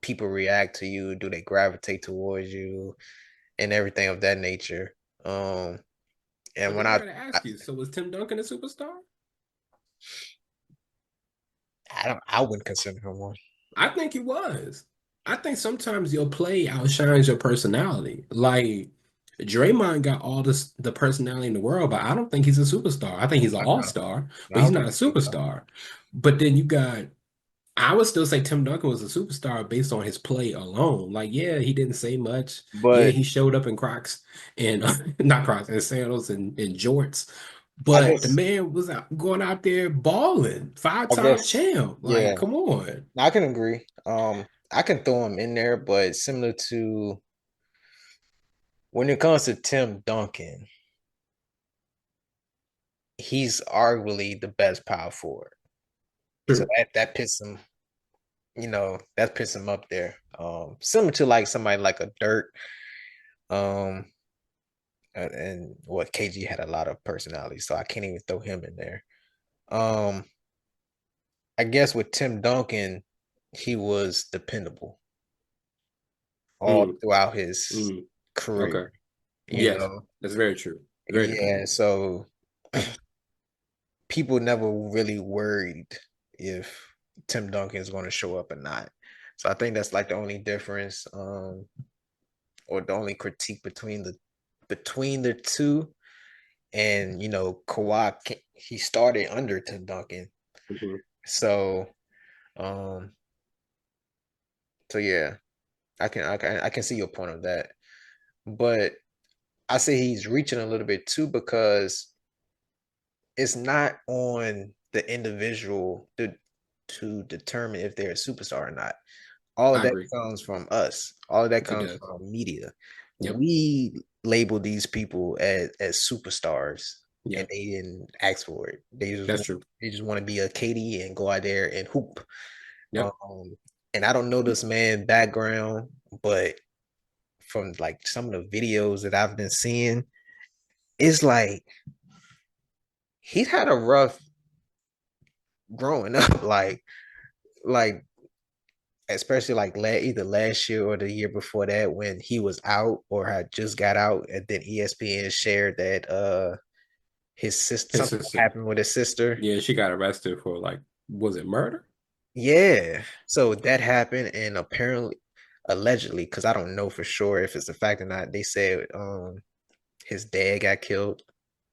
people react to you, do they gravitate towards you, and everything of that nature.
So
And when
then I
I
gotta
I,
ask you, so was Tim Duncan a superstar?
I don't I wouldn't consider him one.
I think he was. I think sometimes your play outshines your personality. Like Draymond got all the personality in the world, but I don't think he's a superstar. I think he's an
I know.
all-star,
No,
but
I
he's
don't
not
think
a
he's a superstar.
superstar. But then you got I would still say Tim Duncan was a superstar based on his play alone. Like, yeah, he didn't say much. Yeah,
But
he showed up in Crocs and not Crocs and sandals and jorts.
I
But the
guess
man was going out there balling,
I
five-time
guess
champ. Like,
yeah,
come on.
I can agree. I can throw him in there, but similar to when it comes to Tim Duncan, he's arguably the best power forward. So
True.
that puts him, that puts him up there. Similar to like somebody like a Dirt. Um, and what KG had a lot of personality, so I can't even throw him in there. Um, I guess with Tim Duncan, he was dependable all
Mm,
throughout his
mm, okay.
career. You
Yes,
know,
that's very true. Very
yeah.
dependable.
So people never really worried if Tim Duncan is going to show up or not. So I think that's like the only difference, or the only critique between the two. And Kawhi, he started under Tim Duncan,
Mhm.
so um, so yeah, I can see your point of that, but I say he's reaching a little bit too because it's not on the individual to determine if they're a superstar or not. All of
I
that
agree.
comes from us. All of that
It
comes
does.
from media.
Yep.
We label these people as superstars, and
Yep.
they didn't ask for it.
That's true.
They just want to be a KD and go out there and hoop.
Yep.
Um, and I don't know this man background, but from like some of the videos that I've been seeing, it's like he's had a rough growing up. Like especially like either last year or the year before that when he was out or had just got out, and then ESPN shared that his sister,
His
something
sister.
happened with his sister.
Yeah, she got arrested for like, was it murder?
Yeah, so that happened, and apparently, allegedly, because I don't know for sure if it's a fact or not, they said his dad got killed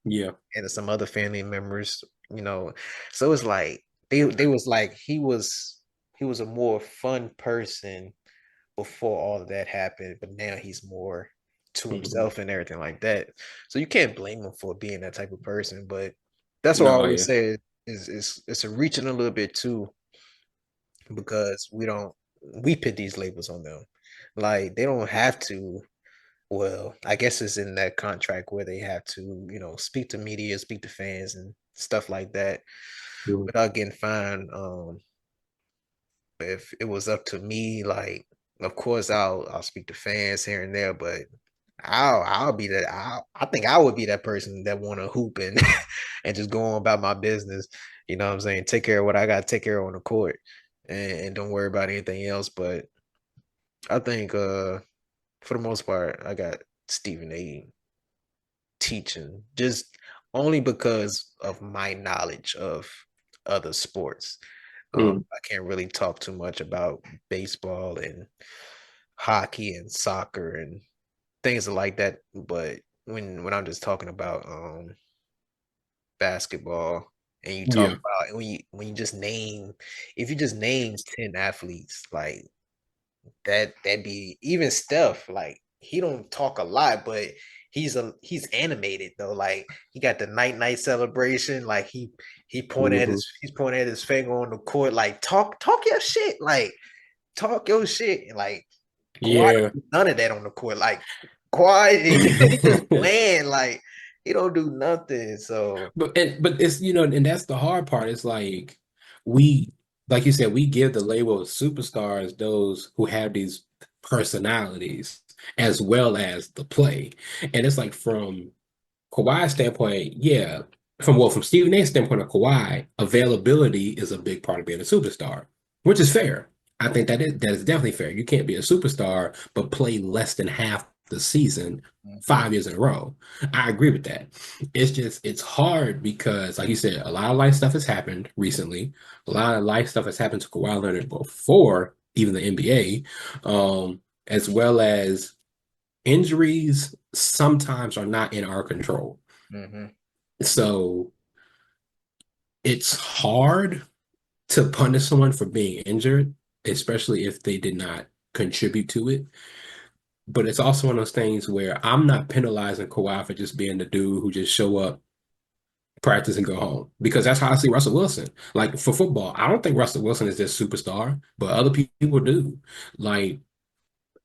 Yeah.
and some other family members, you know. So it's like they was like he was a more fun person before all of that happened, but now he's more to
Mhm.
himself and everything like that. So you can't blame him for being that type of person. But that's what I
No,
always
yeah.
say is it's a reaching a little bit too, because we put these labels on them. Like they don't have to. Well, I guess it's in that contract where they have to, speak to media, speak to fans and stuff like that
Mhm.
without getting fined. If it was up to me, like of course I'll speak to fans here and there, but I'll be that I think I would be that person that want to hoop and and just go on about my business. You know what I'm saying? Take care of what I got to take care of on the court, and don't worry about anything else. But I think for the most part, I got Stephen A teaching just only because of my knowledge of other sports.
Mhm.
I can't really talk too much about baseball and hockey and soccer and things like that. But when I'm just talking about basketball, and you talk
Yeah.
about when you just name, if you just name 10 athletes, like that'd be even Steph, like he don't talk a lot, but he's animated though. Like he got the night celebration. Like
Hmm.
he's pointing at his finger on the court. Like talk your shit. Like talk your shit. And like Kawhi
Yeah.
don't do none of that on the court. Like Kawhi, he just bland. Like he don't do nothing. So
But it's and that's the hard part. It's like we like you said, we give the label of superstars those who have these personalities as well as the play. And it's like from Kawhi's standpoint, yeah. From Stephen A's standpoint of Kawhi, availability is a big part of being a superstar, which is fair. I think that is definitely fair. You can't be a superstar but play less than half the season
mhm,
5 years in a row. I agree with that. It's hard because, like you said, a lot of life stuff has happened recently. A lot of life stuff has happened to Kawhi Leonard before even the NBA, as well as injuries sometimes are not in our control.
mhm,
So it's hard. to punish someone for being injured, especially if they did not contribute to it. But it's also one of those things where I'm not penalizing Kawhi for just being the dude who just show up, practice, and go home. Because that's how I see Russell Wilson. Like for football, I don't think Russell Wilson is this superstar, but other people do. Like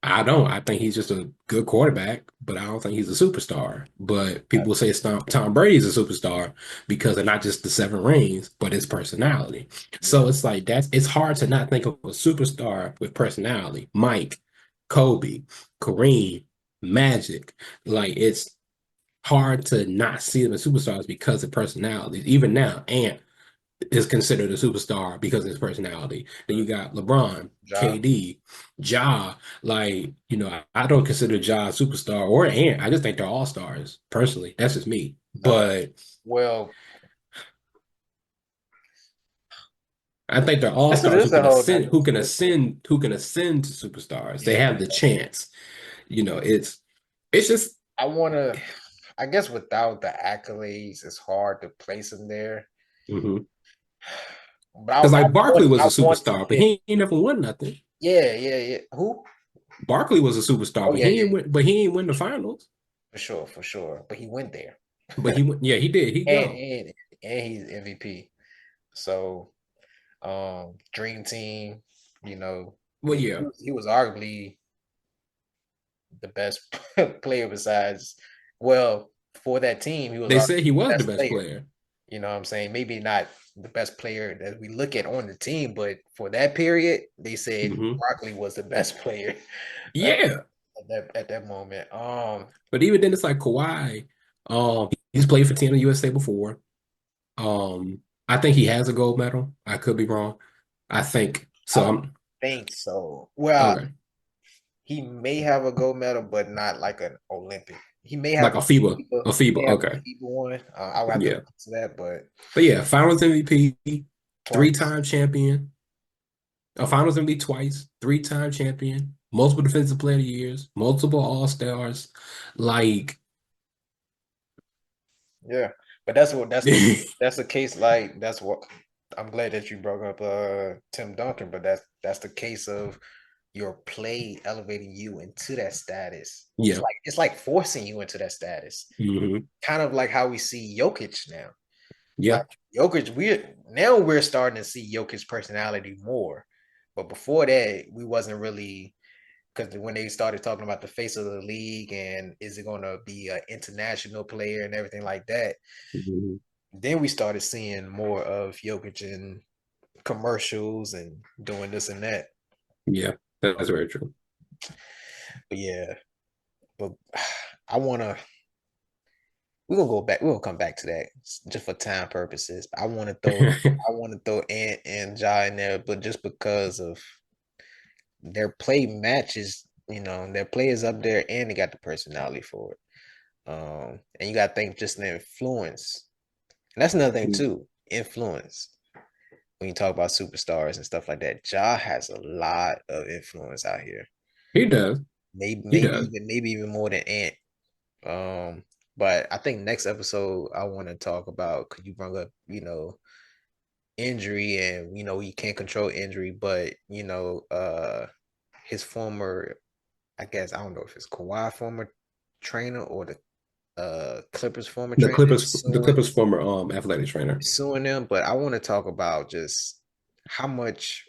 I don't. I think he's just a good quarterback, but I don't think he's a superstar. But
I,
people say Tom Brady's a superstar because of not just the 7 rings, but his personality.
yeah,
So it's like it's hard to not think of a superstar with personality. Mike, Kobe, Kareem, Magic. Like it's hard to not see them as superstars because of personalities. Even now, Ant is considered a superstar because of his personality. Then you got LeBron,
Ja.
KD, Ja. Like, I don't consider Ja a superstar or Ant. I just think they're all stars. Personally, that's just me.
No,
But
well,
I think they're all
this
stars
is a whole nother
who can ascend to superstars. They
yeah.
have the chance. It's just
I want to. I guess without the accolades, it's hard to place him there.
because
But
like Barkley was
I
a
want to
superstar, but
give.
he ain't never won nothing.
Yeah, yeah, yeah. Who?
Barkley was a superstar,
Oh
but
yeah, yeah,
he ain't win the finals.
for sure, for sure. But he went there,
But he went, yeah, he did. He
and
go.
he's MVP. So, Dream Team. You know,
Well, yeah.
he was arguably the best player besides. Well, for that team, he was
They
arguably
said he
the
was the
best
best
player.
player.
You know what I'm saying? Maybe not the best player that we look at on the team, but for that period, they said
Hmm.
Barkley was the best player uh,
Yeah.
at that moment.
But even then, it's like Kawhi. He's played for Team USA before. I think he has a gold medal. I could be wrong. I think
I
so.
don't
I'm
think so. Well,
okay.
he may have a gold medal, but not like an Olympic. He may have
Like a
He
FIBA.
may have a
Okay.
FIBA one. I will have to
Yeah.
look into that, but
But yeah, Finals MVP,
twice.
3-time champion. A Finals MVP twice, 3-time champion, multiple Defensive Player of the Years, multiple All Stars. Like,
Yeah, but that's the case. Like that's what I'm glad that you brought up Tim Duncan, but that's the case of your play elevating you into that status.
yeah.
It's like forcing you into that status.
Hmm.
Kind of like how we see Jokic now.
Yeah.
Like Jokic, we're starting to see Jokic's personality more. But before that, we wasn't really because when they started talking about the face of the league and is it going to be an international player and everything like that,
Hmm.
then we started seeing more of Jokic in commercials and doing this and that.
Yeah. That's very true.
But yeah, but I want to. We're gonna go back. We're gonna come back to that just for time purposes. I want to throw. I want to throw Ant and Ja in there, but just because of their play matches, their play is up there, and they got the personality for it. And you got to think just the influence. And that's another thing too. Influence. When you talk about superstars and stuff like that, Ja has a lot of influence out here.
He does.
Maybe,
He does.
maybe even more than Ant. Um, but I think next episode I want to talk about because you brought up, injury and you can't control injury, but his former, I guess I don't know if it's Kawhi former trainer or the Clippers former trainer
The Clippers former athletic trainer.
suing them, but I want to talk about just how much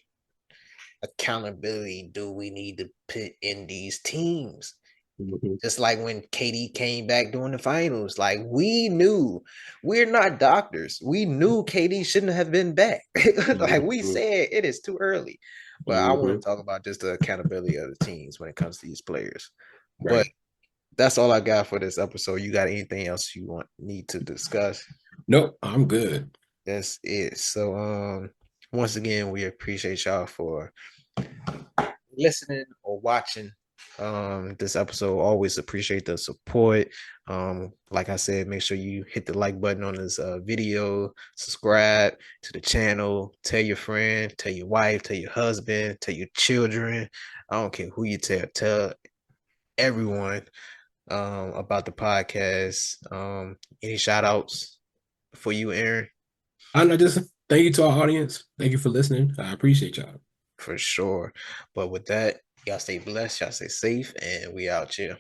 accountability do we need to put in these teams?
Hmm.
Just like when KD came back during the finals, like we knew we're not doctors. We knew KD shouldn't have been back. Like we
Hmm.
said, it is too early. But I want
Hmm.
to talk about just the accountability of the teams when it comes to these players. But
Right.
that's all I got for this episode. You got anything else you need to discuss?
Nope. I'm good.
That's it. So once again, we appreciate y'all for listening or watching this episode. Always appreciate the support. Like I said, make sure you hit the like button on this video, subscribe to the channel, tell your friend, tell your wife, tell your husband, tell your children. I don't care who you tell everyone about the podcast. Any shout outs for you, Aaron?
I know just Thank you to our audience. Thank you for listening. I appreciate y'all.
for sure. But with that, y'all stay blessed, y'all stay safe, and we out here.